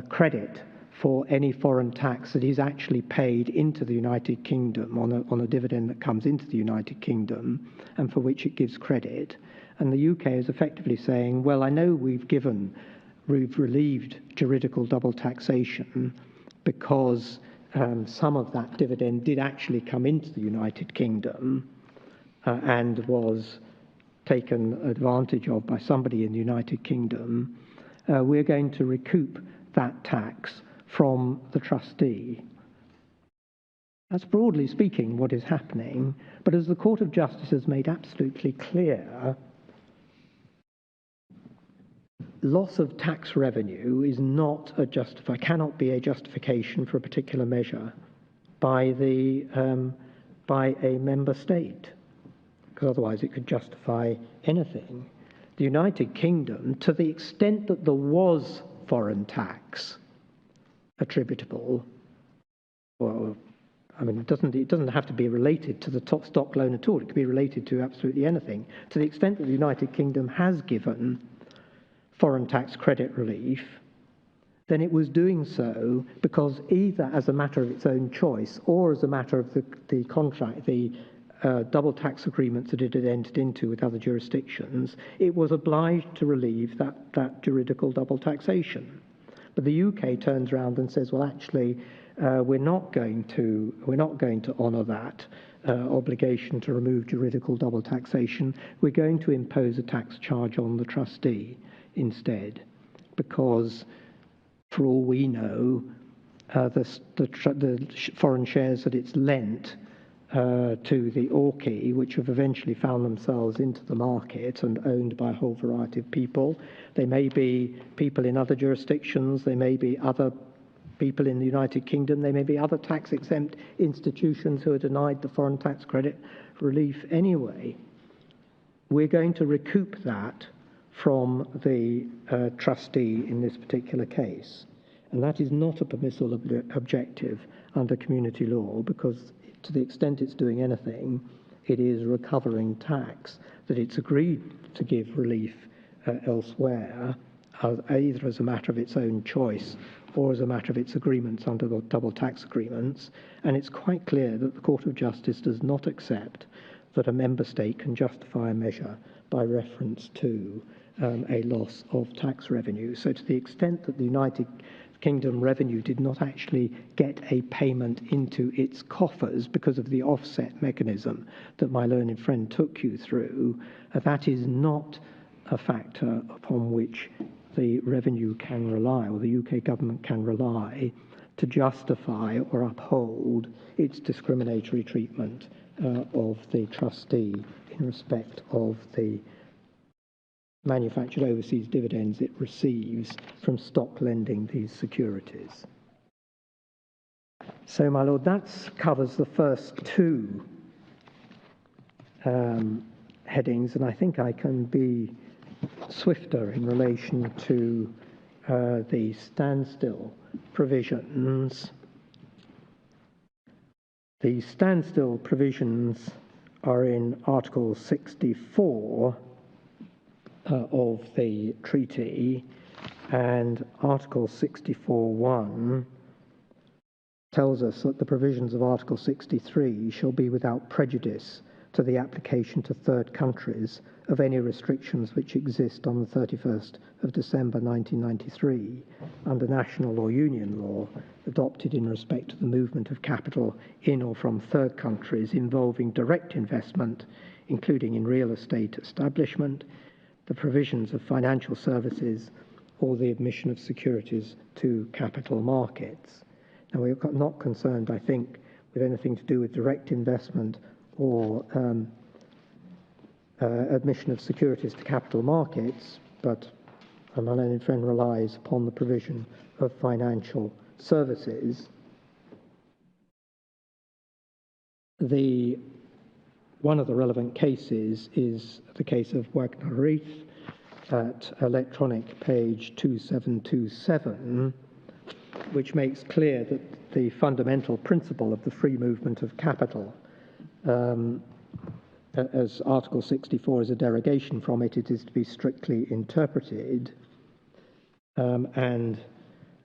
credit for any foreign tax that is actually paid into the United Kingdom on a dividend that comes into the United Kingdom and for which it gives credit. And the UK is effectively saying, well, I know we've relieved juridical double taxation because some of that dividend did actually come into the United Kingdom and was taken advantage of by somebody in the United Kingdom. We're going to recoup that tax from the trustee. That's broadly speaking what is happening, but as the Court of Justice has made absolutely clear, loss of tax revenue is not cannot be a justification for a particular measure by a member state, because otherwise it could justify anything. The United Kingdom, to the extent that there was foreign tax attributable, well, I mean, it doesn't have to be related to the top stock loan at all. It could be related to absolutely anything. To the extent that the United Kingdom has given foreign tax credit relief, then it was doing so because either as a matter of its own choice or as a matter of the contract, the double tax agreements that it had entered into with other jurisdictions, it was obliged to relieve that juridical double taxation. But the UK turns around and says, well, actually, we're not going to honour that obligation to remove juridical double taxation. We're going to impose a tax charge on the trustee instead, because for all we know, the foreign shares that it's lent to the ORCI, which have eventually found themselves into the market and owned by a whole variety of people. They may be people in other jurisdictions, they may be other people in the United Kingdom, they may be other tax-exempt institutions who are denied the foreign tax credit relief anyway. We're going to recoup that from the trustee in this particular case. And that is not a permissible objective under community law, because to the extent it's doing anything, it is recovering tax that it's agreed to give relief elsewhere, either as a matter of its own choice or as a matter of its agreements under the double tax agreements. And it's quite clear that the Court of Justice does not accept that a member state can justify a measure by reference to a loss of tax revenue. So to the extent that the United Kingdom revenue did not actually get a payment into its coffers because of the offset mechanism that my learned friend took you through, that is not a factor upon which the revenue can rely, or the UK government can rely, to justify or uphold its discriminatory treatment of the trustee in respect of the manufactured overseas dividends it receives from stock lending these securities. So, my Lord, that covers the first two headings, and I think I can be swifter in relation to the standstill provisions. The standstill provisions are in Article 64 of the treaty, and Article 64.1 tells us that the provisions of Article 63 shall be without prejudice to the application to third countries of any restrictions which exist on the 31st of December 1993 under national or union law adopted in respect to the movement of capital in or from third countries involving direct investment, including in real estate establishment, the provisions of financial services, or the admission of securities to capital markets. Now, we're not concerned, I think, with anything to do with direct investment or admission of securities to capital markets, but my learned friend relies upon the provision of financial services. One of the relevant cases is the case of Wagner-Reith at electronic page 2727, which makes clear that the fundamental principle of the free movement of capital, as Article 64 is a derogation from it, it is to be strictly interpreted. And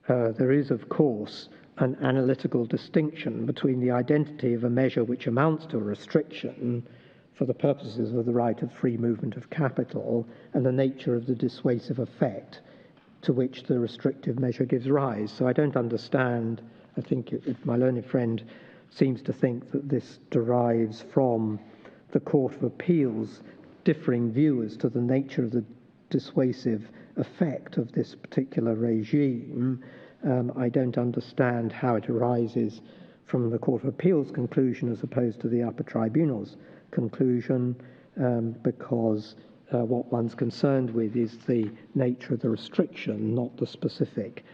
there is, of course, an analytical distinction between the identity of a measure which amounts to a restriction for the purposes of the right of free movement of capital and the nature of the dissuasive effect to which the restrictive measure gives rise. So I don't understand, I think if my learned friend seems to think that this derives from the Court of Appeal's differing view as to the nature of the dissuasive effect of this particular regime, I don't understand how it arises from the Court of Appeal's conclusion as opposed to the upper tribunal's conclusion, because what one's concerned with is the nature of the restriction, not the specific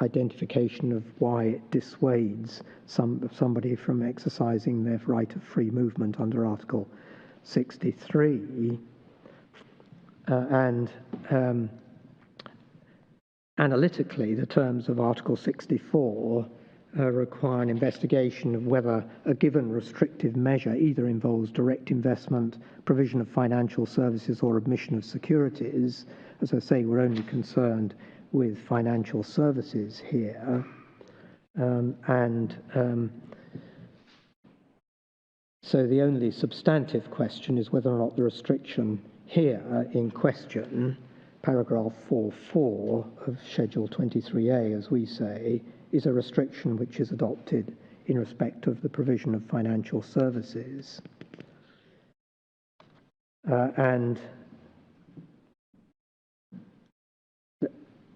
identification of why it dissuades somebody from exercising their right of free movement under Article 63. Analytically, the terms of Article 64 require an investigation of whether a given restrictive measure either involves direct investment, provision of financial services, or admission of securities. As I say, we're only concerned with financial services here. So the only substantive question is whether or not the restriction here in question, paragraph 4.4 of Schedule 23A, as we say, is a restriction which is adopted in respect of the provision of financial services. And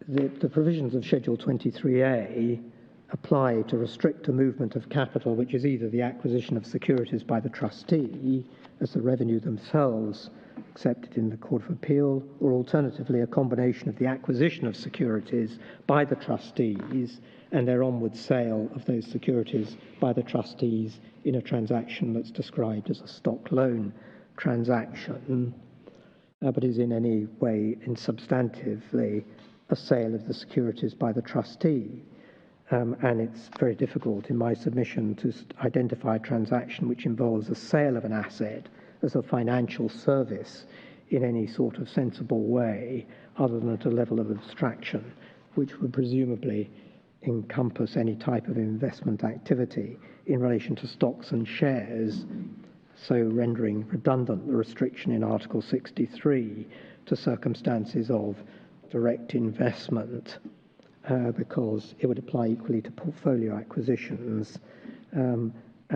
the provisions of Schedule 23A apply to restrict a movement of capital which is either the acquisition of securities by the trustee as the revenue themselves accepted in the Court of Appeal, or alternatively a combination of the acquisition of securities by the trustees and their onward sale of those securities by the trustees in a transaction that's described as a stock loan transaction, but is in any way substantively a sale of the securities by the trustee. And it's very difficult in my submission to identify a transaction which involves a sale of an asset as a financial service in any sort of sensible way, other than at a level of abstraction, which would presumably encompass any type of investment activity in relation to stocks and shares, so rendering redundant the restriction in Article 63 to circumstances of direct investment, because it would apply equally to portfolio acquisitions, and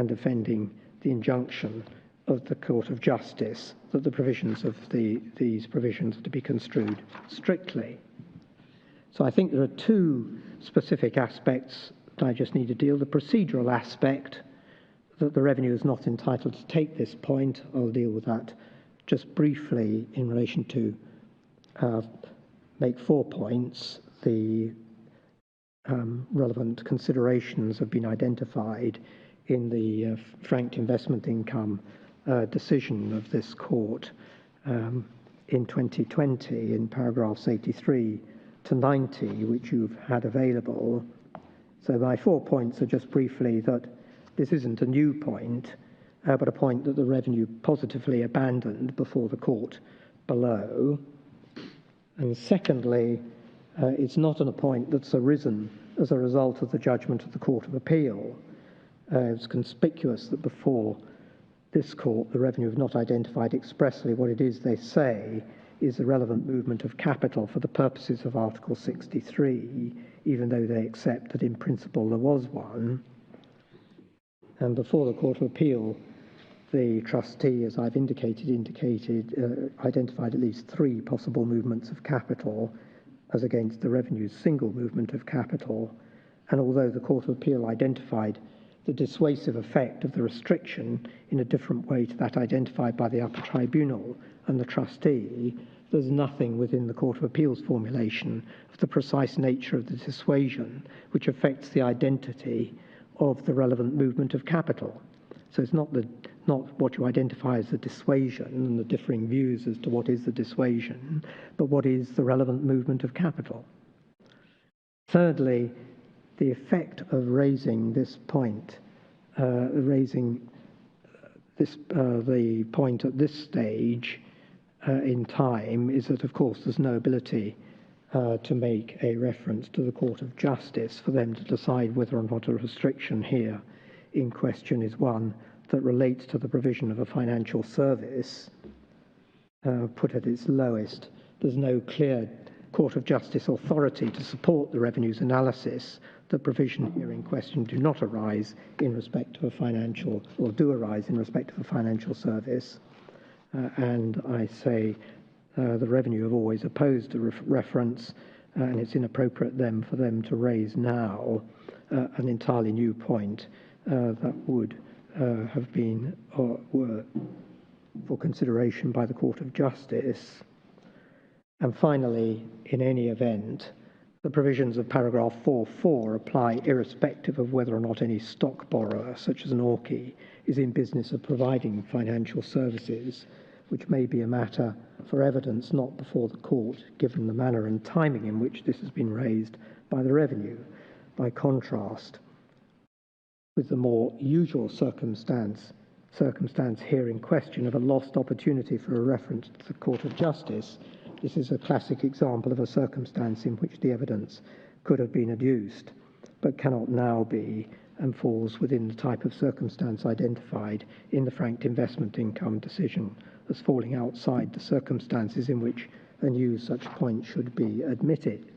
defending the injunction of the Court of Justice that the provisions of these provisions are to be construed strictly. So I think there are two specific aspects that I just need to deal. The procedural aspect, that the revenue is not entitled to take this point. I'll deal with that just briefly in relation to make 4 points. The relevant considerations have been identified in the franked investment income decision of this court in 2020 in paragraphs 83 to 90, which you've had available. So my 4 points are just briefly that this isn't a new point, but a point that the revenue positively abandoned before the court below. And secondly, it's not a point that's arisen as a result of the judgment of the Court of Appeal. It's conspicuous that before this court, the revenue have not identified expressly what it is they say is the relevant movement of capital for the purposes of Article 63, even though they accept that in principle there was one. And before the Court of Appeal, the trustee, as I've identified at least 3 possible movements of capital as against the revenue's single movement of capital. And although the Court of Appeal identified the dissuasive effect of the restriction in a different way to that identified by the upper tribunal and the trustee, there's nothing within the Court of Appeal's formulation of the precise nature of the dissuasion which affects the identity of the relevant movement of capital. So it's not what you identify as the dissuasion and the differing views as to what is the dissuasion, but what is the relevant movement of capital. Thirdly, the effect of raising this point, the point at this stage in time is that, of course, there's no ability to make a reference to the Court of Justice for them to decide whether or not a restriction here in question is one that relates to the provision of a financial service. Put at its lowest, there's no clear Court of Justice authority to support the revenues analysis that provision here in question do not arise in respect of a financial, or do arise in respect of a financial service. And I say the revenue have always opposed a reference, and it's inappropriate then for them to raise now an entirely new point that would have been or were for consideration by the Court of Justice. And finally, in any event, the provisions of paragraph 4.4 apply irrespective of whether or not any stock borrower, such as an ORCI, is in business of providing financial services, which may be a matter for evidence not before the court, given the manner and timing in which this has been raised by the revenue. By contrast, with the more usual circumstance here in question of a lost opportunity for a reference to the Court of Justice, This is a classic example of a circumstance in which the evidence could have been adduced, but cannot now be, and falls within the type of circumstance identified in the franked investment income decision as falling outside the circumstances in which a new such point should be admitted.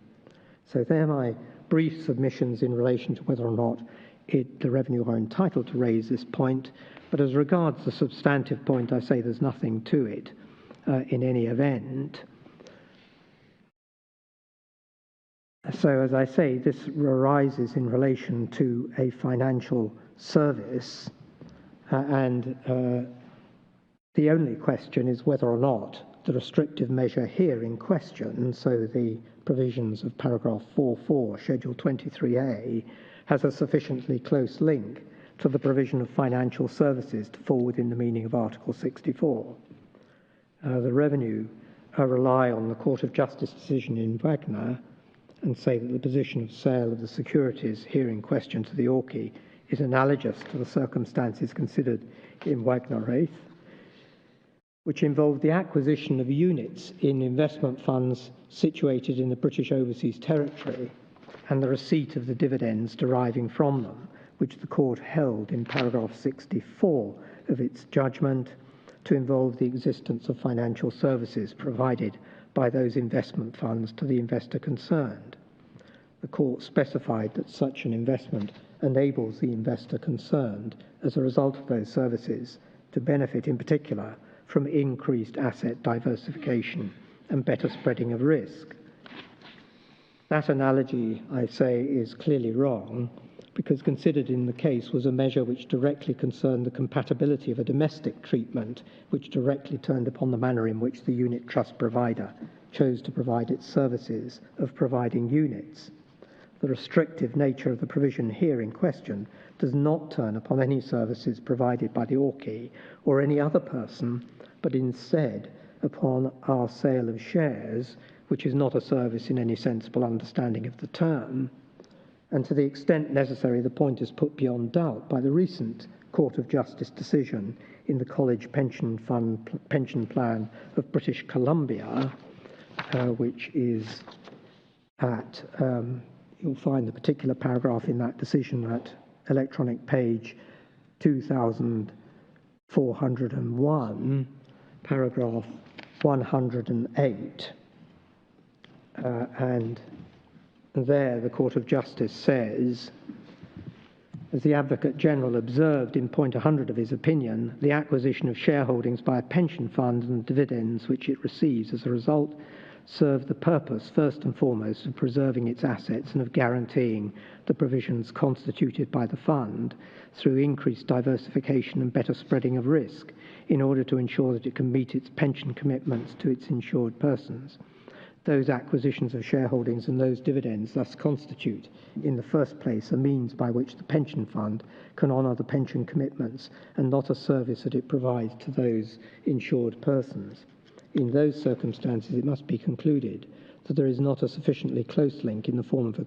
So they're my brief submissions in relation to whether or not the revenue are entitled to raise this point, but as regards the substantive point, I say there's nothing to it in any event. So, as I say, this arises in relation to a financial service, and the only question is whether or not the restrictive measure here in question, so the provisions of paragraph 4.4, Schedule 23A, has a sufficiently close link to the provision of financial services to fall within the meaning of Article 64. The revenue rely on the Court of Justice decision in Wagner and say that the position of sale of the securities here in question to the ORCI is analogous to the circumstances considered in Wagner-Raith, which involved the acquisition of units in investment funds situated in the British Overseas Territory and the receipt of the dividends deriving from them, which the court held in paragraph 64 of its judgment to involve the existence of financial services provided by those investment funds to the investor concerned. The court specified that such an investment enables the investor concerned, as a result of those services, to benefit in particular from increased asset diversification and better spreading of risk. That analogy, I say, is clearly wrong, because considered in the case was a measure which directly concerned the compatibility of a domestic treatment, which directly turned upon the manner in which the unit trust provider chose to provide its services of providing units. The restrictive nature of the provision here in question does not turn upon any services provided by the ORCI or any other person, but instead upon our sale of shares, which is not a service in any sensible understanding of the term. And to the extent necessary, the point is put beyond doubt by the recent Court of Justice decision in the College Pension Fund Pension Plan of British Columbia, which is at, you'll find the particular paragraph in that decision at electronic page 2401, paragraph 108, and there the Court of Justice says, as the Advocate General observed in point 100 of his opinion, the acquisition of shareholdings by a pension fund and dividends which it receives as a result serve the purpose, first and foremost, of preserving its assets and of guaranteeing the provisions constituted by the fund through increased diversification and better spreading of risk in order to ensure that it can meet its pension commitments to its insured persons. Those acquisitions of shareholdings and those dividends thus constitute, in the first place, a means by which the pension fund can honour the pension commitments and not a service that it provides to those insured persons. In those circumstances, it must be concluded that there is not a sufficiently close link in the form of a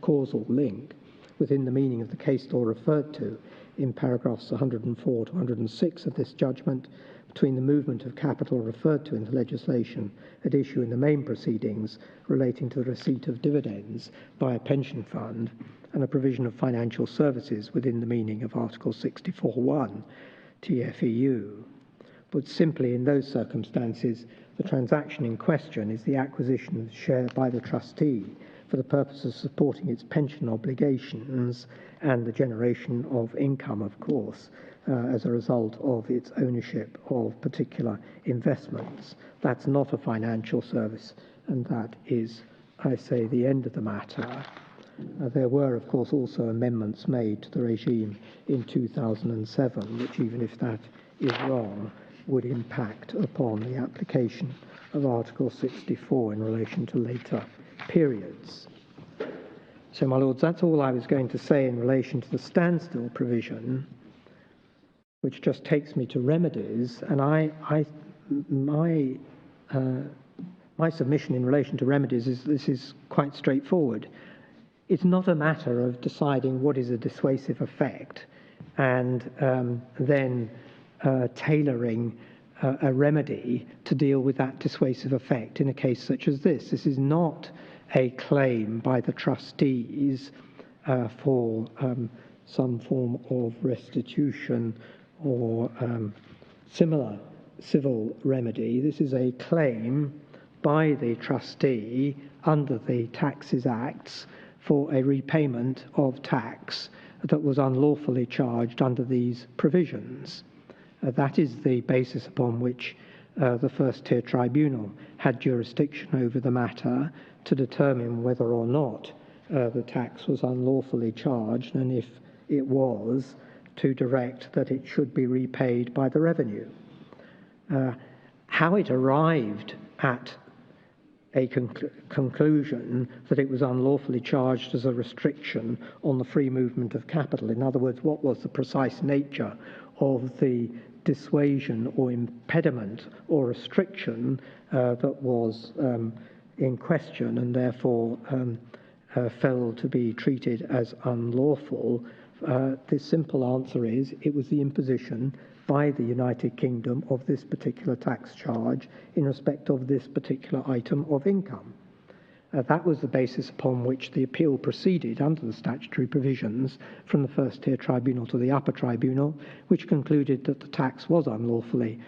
causal link within the meaning of the case law referred to in paragraphs 104 to 106 of this judgment between the movement of capital referred to in the legislation at issue in the main proceedings relating to the receipt of dividends by a pension fund and a provision of financial services within the meaning of Article 64.1 TFEU. But simply in those circumstances, the transaction in question is the acquisition of share by the trustee for the purpose of supporting its pension obligations and the generation of income, of course, as a result of its ownership of particular investments. That's not a financial service, and that is, I say, the end of the matter. There were, of course, also amendments made to the regime in 2007, which, even if that is wrong, would impact upon the application of Article 64 in relation to later periods. So, my lords, that's all I was going to say in relation to the standstill provision, which just takes me to remedies. And my submission in relation to remedies is this is quite straightforward. It's not a matter of deciding what is a dissuasive effect and then tailoring a remedy to deal with that dissuasive effect in a case such as this. This is not a claim by the trustees for some form of restitution or similar civil remedy. This is a claim by the trustee under the Taxes Acts for a repayment of tax that was unlawfully charged under these provisions. That is the basis upon which the first-tier tribunal had jurisdiction over the matter to determine whether or not the tax was unlawfully charged, and if it was, to direct that it should be repaid by the revenue. How it arrived at a conclusion that it was unlawfully charged as a restriction on the free movement of capital. In other words, what was the precise nature of the dissuasion or impediment or restriction that was in question and therefore fell to be treated as unlawful. The simple answer is it was the imposition by the United Kingdom of this particular tax charge in respect of this particular item of income. That was the basis upon which the appeal proceeded under the statutory provisions from the first-tier tribunal to the upper tribunal, which concluded that the tax was unlawfully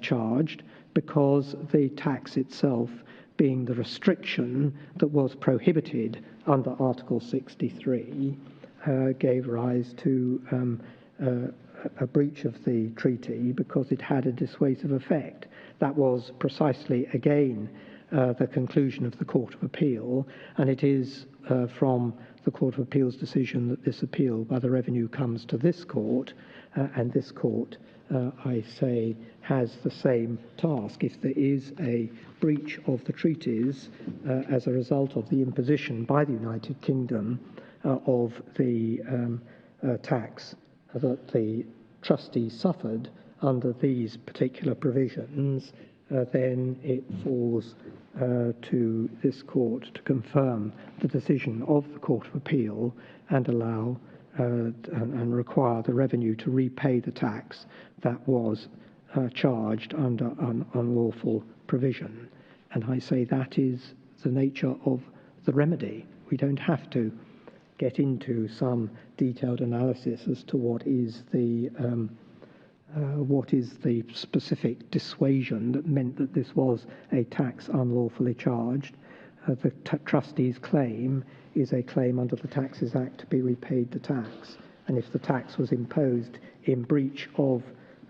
charged because the tax itself, being the restriction that was prohibited under Article 63, gave rise to a breach of the treaty because it had a dissuasive effect. That was precisely, again, the conclusion of the Court of Appeal, and it is from the Court of Appeal's decision that this appeal by the Revenue comes to this court, and this court, I say, has the same task. If there is a breach of the treaties as a result of the imposition by the United Kingdom of the tax that the trustee suffered under these particular provisions, then it falls to this court to confirm the decision of the Court of Appeal and allow and require the Revenue to repay the tax that was charged under an unlawful provision. And I say that is the nature of the remedy. We don't have to get into some detailed analysis as to what is the specific dissuasion that meant that this was a tax unlawfully charged. The trustee's claim is a claim under the Taxes Act to be repaid the tax, and if the tax was imposed in breach of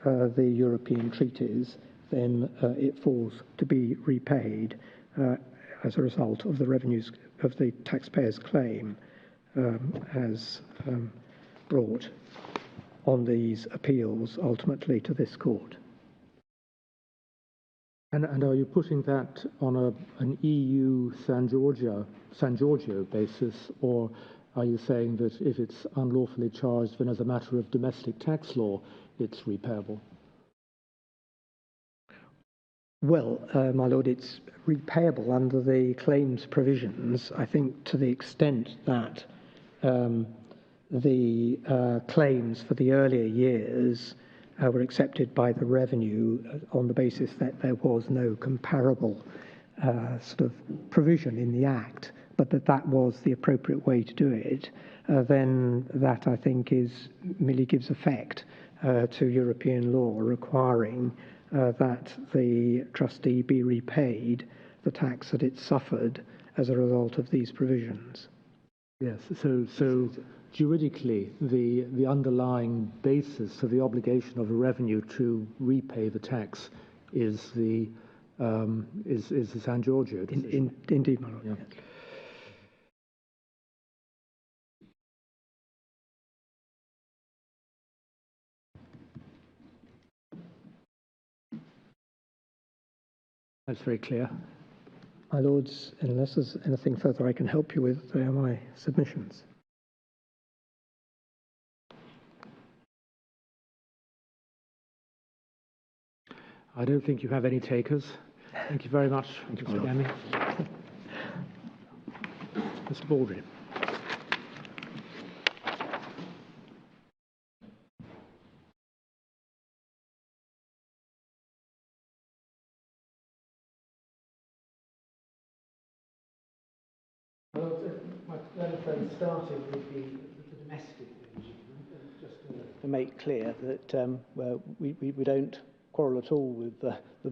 the European treaties, then it falls to be repaid as a result of the revenues of the taxpayer's claim as brought on these appeals ultimately to this court. And are you putting that on an EU San Giorgio basis, or are you saying that if it's unlawfully charged, then as a matter of domestic tax law, it's repayable? Well, my lord, it's repayable under the claims provisions, I think, to the extent that the claims for the earlier years were accepted by the Revenue on the basis that there was no comparable sort of provision in the Act, but that was the appropriate way to do it, then that, I think, merely gives effect to European law requiring that the trustee be repaid the tax that it suffered as a result of these provisions. Yes, so juridically, the underlying basis for the obligation of a Revenue to repay the tax is the San Giorgio decision. Indeed, my lord. Yeah. That's very clear. My lords, unless there's anything further I can help you with, they are my submissions. I don't think you have any takers. Thank you very much, Mr. Gammy. Mr. Baldry. Then starting with the domestic regime, just to make clear that we don't quarrel at all with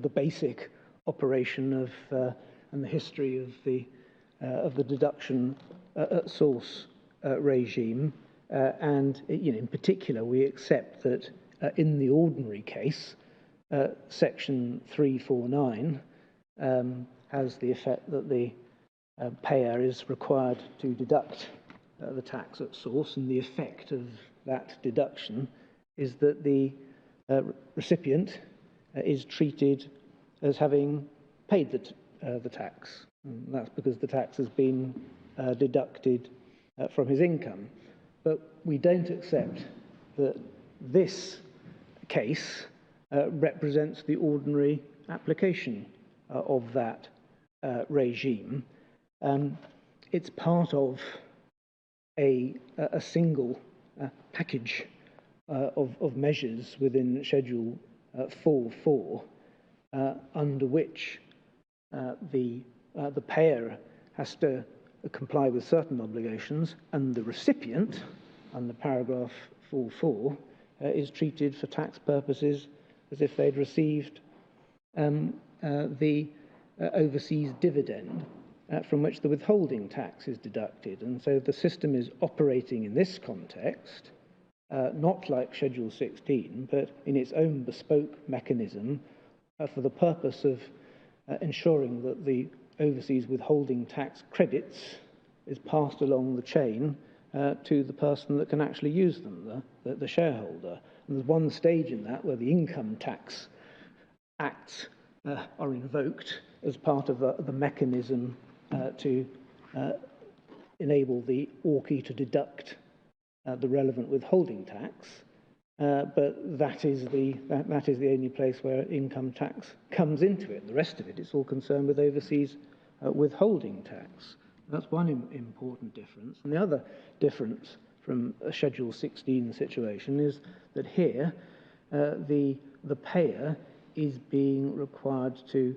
the basic operation of and the history of the deduction at source regime, and in particular we accept that in the ordinary case, Section 349 has the effect that the payer is required to deduct the tax at source, and the effect of that deduction is that the recipient is treated as having paid the tax. And that's because the tax has been deducted from his income. But we don't accept that this case represents the ordinary application of that regime. It's part of a single package of measures within Schedule 4.4, under which the payer has to comply with certain obligations, and the recipient, under paragraph 4.4, is treated for tax purposes as if they'd received the overseas dividend from which the withholding tax is deducted. And so the system is operating in this context, not like Schedule 16, but in its own bespoke mechanism for the purpose of ensuring that the overseas withholding tax credits is passed along the chain to the person that can actually use them, the shareholder. And there's one stage in that where the income tax acts are invoked as part of the mechanism to enable the ORCI to deduct the relevant withholding tax. But that is the only place where income tax comes into it. The rest of it is all concerned with overseas withholding tax. That's one important difference. And the other difference from a Schedule 16 situation is that here the payer is being required to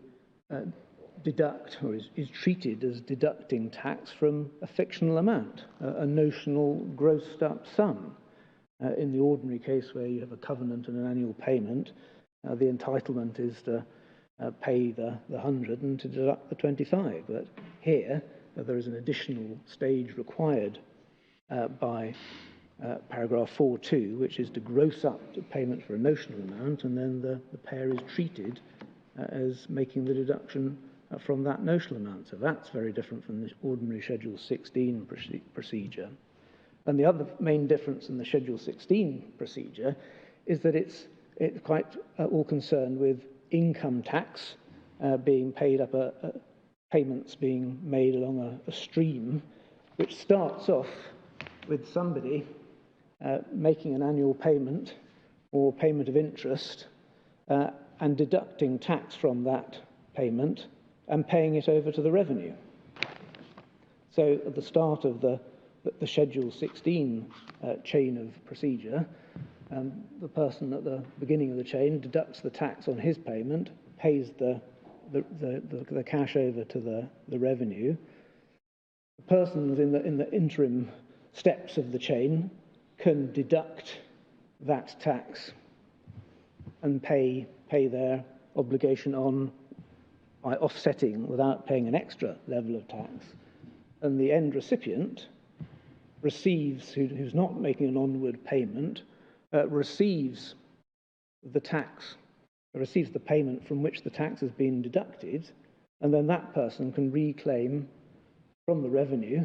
deduct, or is treated as deducting tax from a fictional amount, a notional grossed up sum. In the ordinary case where you have a covenant and an annual payment, the entitlement is to pay the 100 and to deduct the 25. But here, there is an additional stage required by paragraph 4.2, which is to gross up the payment for a notional amount, and then the payer is treated as making the deduction from that notional amount. So that's very different from the ordinary Schedule 16 procedure. And the other main difference in the Schedule 16 procedure is that it's quite all concerned with income tax being paid up, payments being made along a stream, which starts off with somebody making an annual payment or payment of interest and deducting tax from that payment and paying it over to the revenue. So at the start of the Schedule 16 chain of procedure, the person at the beginning of the chain deducts the tax on his payment, pays the cash over to the revenue. The persons in the interim steps of the chain can deduct that tax and pay their obligation on by offsetting without paying an extra level of tax. And the end recipient receives, who's not making an onward payment, receives the tax, receives the payment from which the tax has been deducted, and then that person can reclaim from the revenue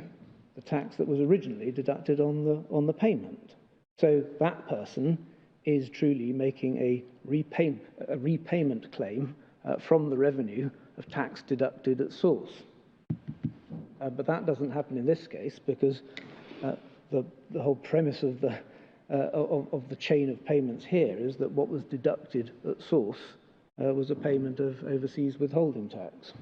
the tax that was originally deducted on the payment. So that person is truly making a repayment claim from the revenue of tax deducted at source. But that doesn't happen in this case because the whole premise of the chain of payments here is that what was deducted at source was a payment of overseas withholding tax.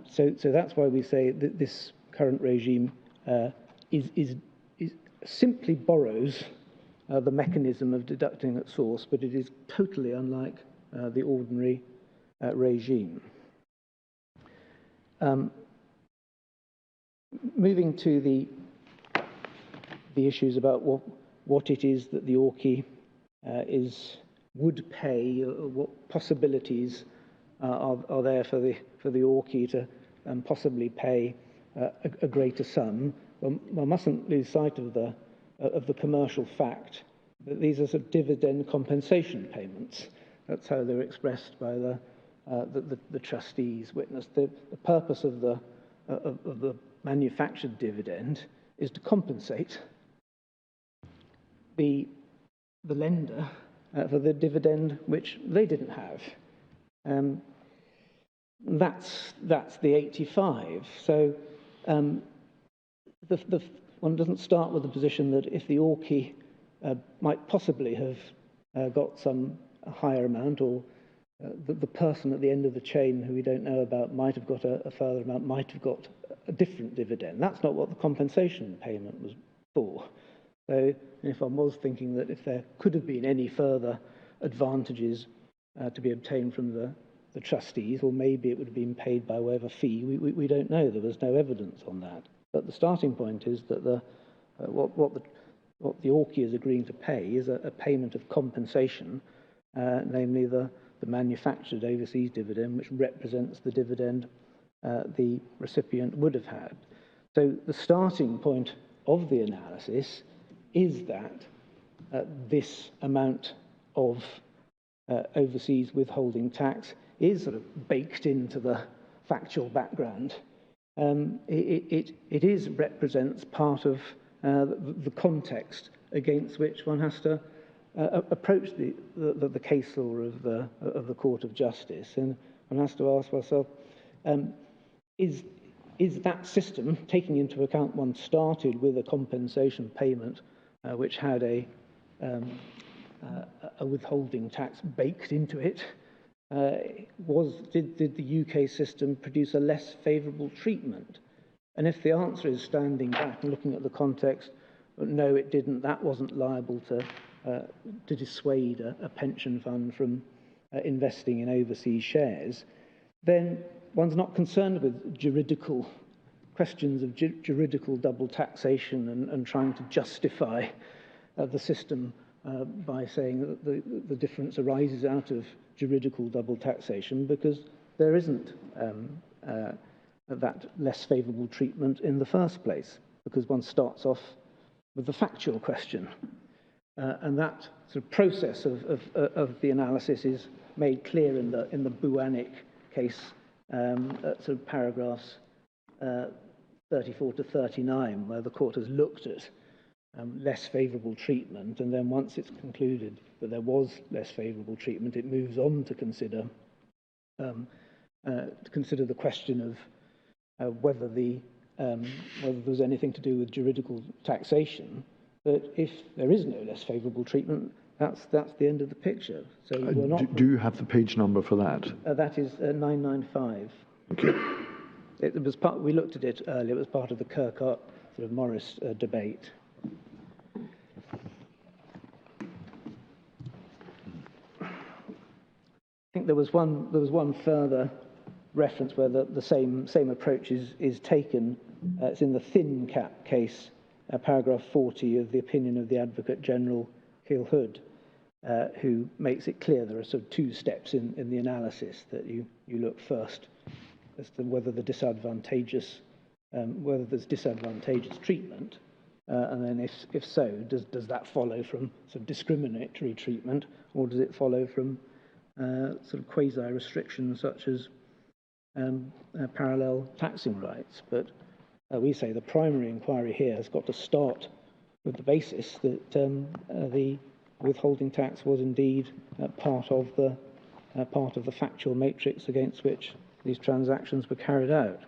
So that's why we say that this current regime is simply borrows the mechanism of deducting at source, but it is totally unlike the ordinary regime. Moving to the issues about what it is that the ORCI would pay, what possibilities are there for the ORCI to possibly pay a greater sum. One mustn't lose sight of the commercial fact that these are sort of dividend compensation payments. That's how they're expressed by the trustees' witness. The purpose of the manufactured dividend is to compensate the lender for the dividend which they didn't have. That's the 85. So one doesn't start with the position that if the ORCI might possibly have got some higher amount, or the person at the end of the chain who we don't know about might have got a further amount, might have got a different dividend. That's not what the compensation payment was for. So if one was thinking that if there could have been any further advantages to be obtained from the trustees, or maybe it would have been paid by way of a fee, we don't know. There was no evidence on that. But the starting point is that what the ORCI is agreeing to pay is a payment of compensation, namely the manufactured overseas dividend, which represents the dividend the recipient would have had. So the starting point of the analysis is that this amount of overseas withholding tax is sort of baked into the factual background. It represents part of the context against which one has to approach the case law of the Court of Justice, and one has to ask oneself, is that system, taking into account one started with a compensation payment which had a withholding tax baked into it, did the UK system produce a less favourable treatment? And if the answer is standing back and looking at the context, no, it didn't, that wasn't liable to dissuade a pension fund from investing in overseas shares, then one's not concerned with juridical questions of juridical double taxation and trying to justify the system by saying that the difference arises out of juridical double taxation, because there isn't that less favourable treatment in the first place, because one starts off with the factual question. And that sort of process of the analysis is made clear in the Buanik case, sort of paragraphs 34 to 39, where the court has looked at less favourable treatment, and then once it's concluded that there was less favourable treatment, it moves on to consider the question of whether there was anything to do with juridical taxation. But if there is no less favourable treatment, that's the end of the picture. So we're not. Do you have the page number for that? That is 995. Okay. It was part. We looked at it earlier. It was part of the Kirkart sort of Morris debate. I think there was one further reference where the same approach is taken. It's in the thin cap case, paragraph 40 of the opinion of the Advocate General Hill Hood, who makes it clear there are sort of two steps in the analysis, that you look first as to whether there's disadvantageous treatment, and then if so, does that follow from sort of discriminatory treatment, or does it follow from sort of quasi restrictions such as parallel taxing rights? But we say the primary inquiry here has got to start with the basis that the withholding tax was indeed part of the factual matrix against which these transactions were carried out.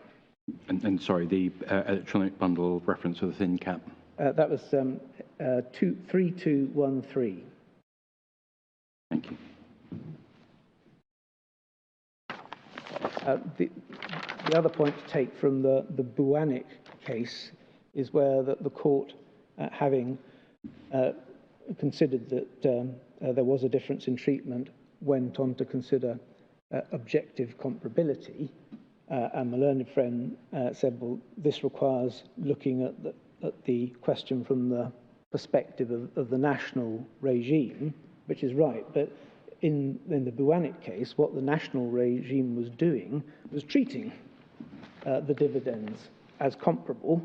And sorry, the electronic bundle reference for the thin cap? That was 3213. Thank you. The other point to take from the Buanik case is where the court, having considered that there was a difference in treatment, went on to consider objective comparability, and my learned friend said, well, this requires looking at the question from the perspective of the national regime, which is right. But in the Buanik case, what the national regime was doing was treating the dividends as comparable.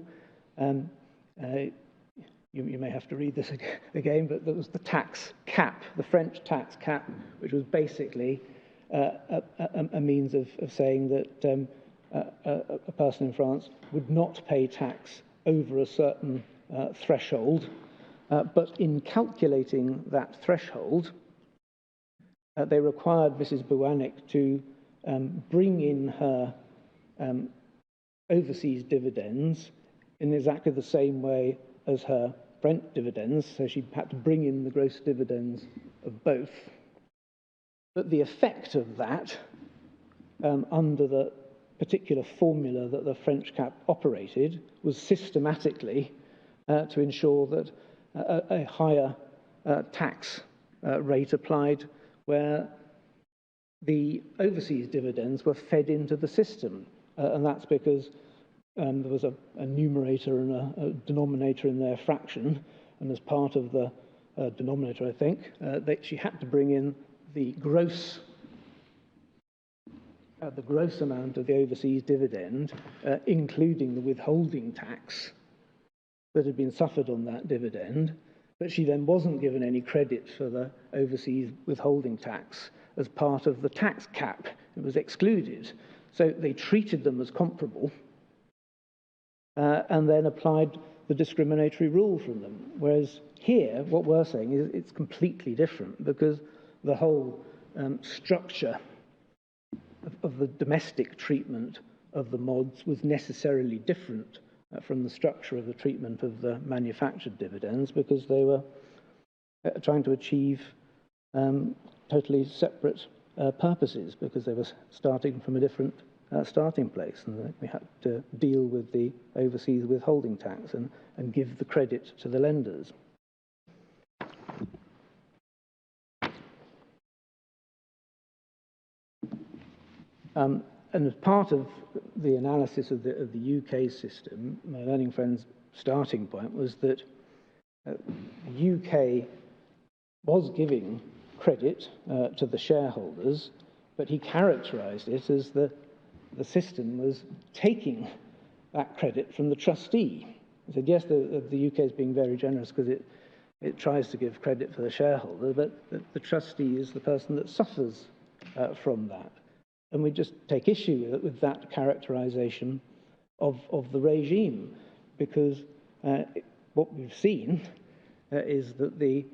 You may have to read this again, but there was the tax cap, the French tax cap, which was basically a means of saying that a person in France would not pay tax over a certain threshold, but in calculating that threshold, they required Mrs. Buanik to bring in her overseas dividends in exactly the same way as her French dividends, so she had to bring in the gross dividends of both. But the effect of that, under the particular formula that the French cap operated, was systematically to ensure that a higher tax rate applied where the overseas dividends were fed into the system. And that's because there was a numerator and a denominator in their fraction, and as part of the denominator, I think, she had to bring in the gross amount of the overseas dividend, including the withholding tax that had been suffered on that dividend, but she then wasn't given any credit for the overseas withholding tax as part of the tax cap. It was excluded. So they treated them as comparable and then applied the discriminatory rule from them. Whereas here, what we're saying is it's completely different, because the whole structure of the domestic treatment of the mods was necessarily different from the structure of the treatment of the manufactured dividends, because they were trying to achieve totally separate purposes, because they were starting from a different starting place, and we had to deal with the overseas withholding tax and give the credit to the lenders. And as part of the analysis of the UK system, my learning friend's starting point was that the UK was giving credit to the shareholders, but he characterised it as the system was taking that credit from the trustee. He said, yes, the UK is being very generous because it tries to give credit for the shareholder, but the trustee is the person that suffers from that. And we just take issue with that characterisation of the regime, because what we've seen is that the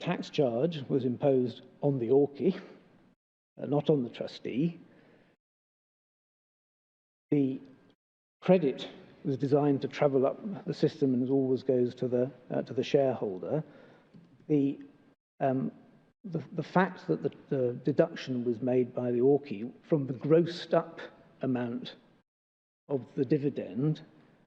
tax charge was imposed on the ORCI, not on the trustee. The credit was designed to travel up the system and always goes to the shareholder. The fact that the deduction was made by the ORCI from the grossed up amount of the dividend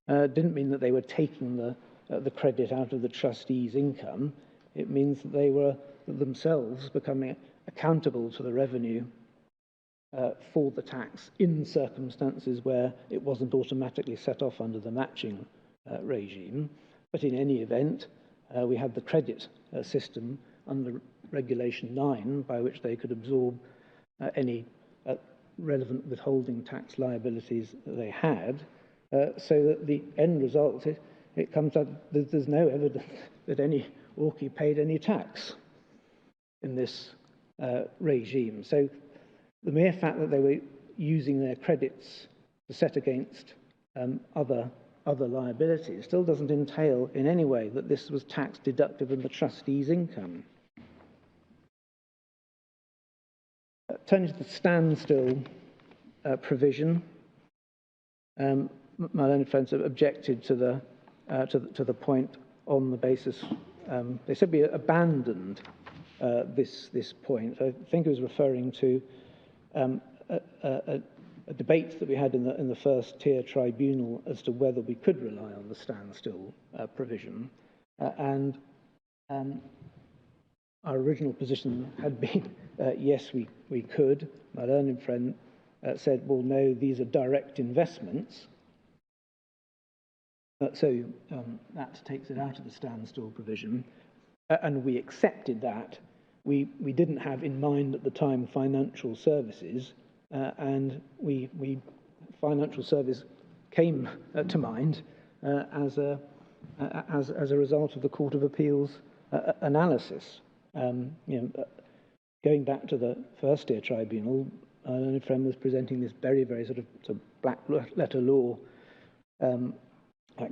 didn't mean that they were taking the credit out of the trustee's income. It means that they were themselves becoming accountable to the revenue for the tax in circumstances where it wasn't automatically set off under the matching regime. But in any event, we had the credit system under Regulation 9, by which they could absorb any relevant withholding tax liabilities that they had, so that the end result, it comes out there's no evidence that any ORCI paid any tax in this regime. So the mere fact that they were using their credits to set against other liabilities still doesn't entail in any way that this was tax deducted from the trustee's income. Turning to the standstill provision, my learned friends objected to the point on the basis they said we abandoned this point. I think it was referring to a debate that we had in the first tier tribunal as to whether we could rely on the standstill provision, and our original position had been yes, we could. My learned friend said, well, no, these are direct investments. So that takes it out of the standstill provision. And we accepted that. We didn't have in mind at the time financial services, and financial service came to mind as a result of the Court of Appeal's analysis. Going back to the first tier tribunal, our learned friend was presenting this very, very sort of black letter law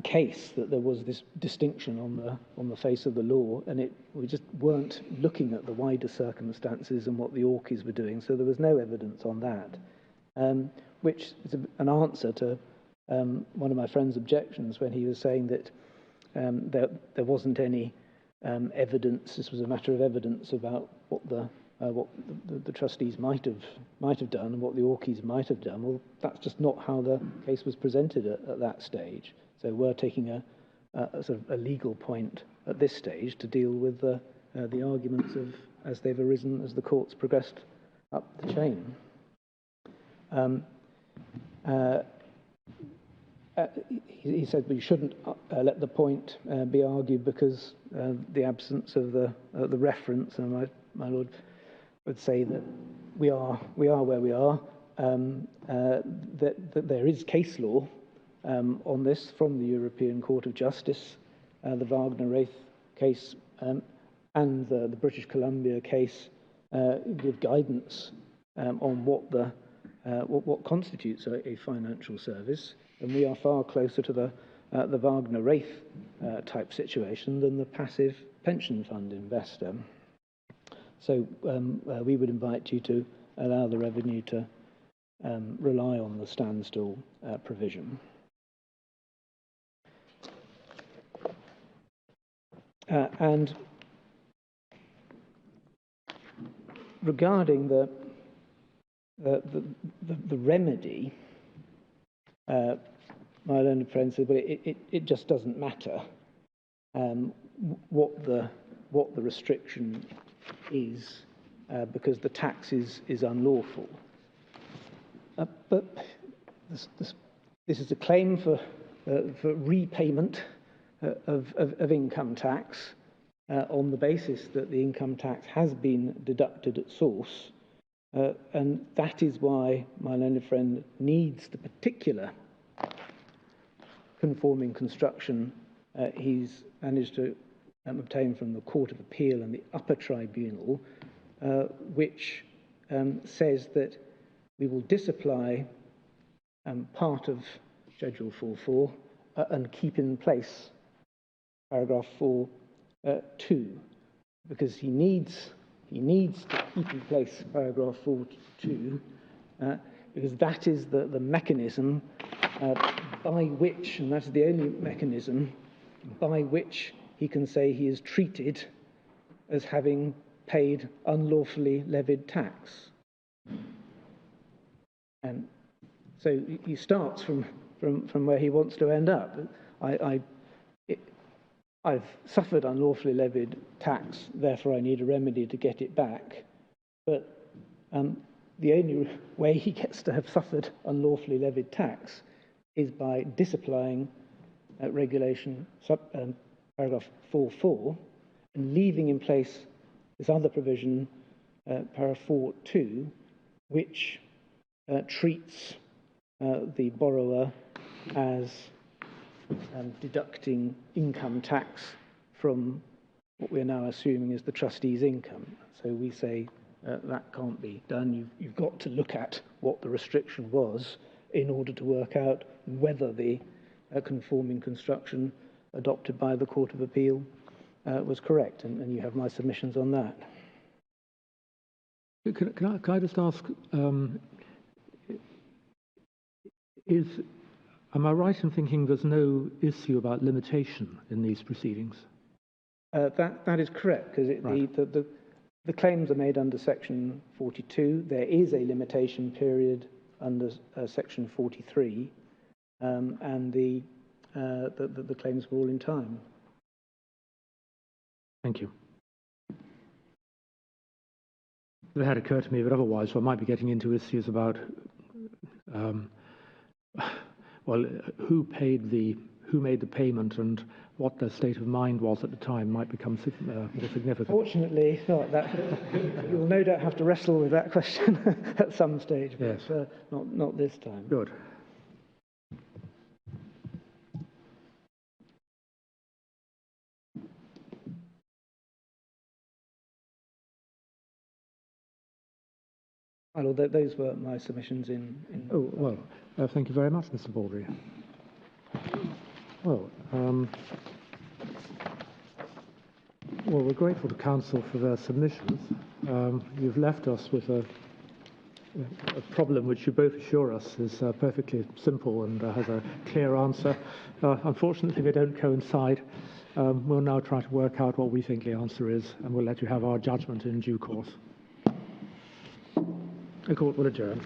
case, that there was this distinction on the face of the law, and we just weren't looking at the wider circumstances and what the Orkies were doing, so there was no evidence on that, which is an answer to one of my friend's objections when he was saying that there wasn't any evidence. This was a matter of evidence about what the trustees might have done and what the Orkies might have done. Well, that's just not how the case was presented at that stage. So we're taking a sort of a legal point at this stage to deal with the arguments as they've arisen as the courts progressed up the chain. He said we shouldn't let the point be argued because the absence of the reference, and my lord would say that we are where we are. That there is case law on this from the European Court of Justice, the Wagner-Wraith case and the British Columbia case give guidance on what constitutes a financial service, and we are far closer to the Wagner-Wraith type situation than the passive pension fund investor. So we would invite you to allow the revenue to rely on the standstill provision. And regarding the remedy, my learned friend said, well, it just doesn't matter what the restriction is because the tax is unlawful. But this is a claim for repayment of income tax on the basis that the income tax has been deducted at source, and that is why my learned friend needs the particular conforming construction he's managed to obtain from the Court of Appeal and the upper tribunal, which says that we will disapply part of Schedule 4.4 and keep in place paragraph 4.2, because he needs to keep in place paragraph 4.2 because that is the mechanism by which, and that is the only mechanism by which he can say he is treated as having paid unlawfully levied tax. And so he starts from where he wants to end up. I've suffered unlawfully levied tax, therefore I need a remedy to get it back. But the only way he gets to have suffered unlawfully levied tax is by disapplying regulation paragraph 4.4 and leaving in place this other provision, paragraph 4.2, which treats the borrower as deducting income tax from what we're now assuming is the trustee's income. So we say that can't be done. You've got to look at what the restriction was in order to work out whether the conforming construction adopted by the Court of Appeal was correct, and you have my submissions on that. Can I just ask, am I right in thinking there's no issue about limitation in these proceedings? That is correct, because right. The claims are made under Section 42. There is a limitation period under Section 43, and the claims were all in time. Thank you. It had occurred to me that otherwise I might be getting into issues about well, who made the payment and what their state of mind was at the time might become more significant. Fortunately, not that. You'll no doubt have to wrestle with that question at some stage, but yes. Not this time. Good. Well, those were my submissions in... Oh, well, thank you very much, Mr. Baldry. Well, well, we're grateful to Council for their submissions. You've left us with a problem which you both assure us is perfectly simple and has a clear answer. Unfortunately, they don't coincide. We'll now try to work out what we think the answer is, and we'll let you have our judgment in due course. The court will adjourn.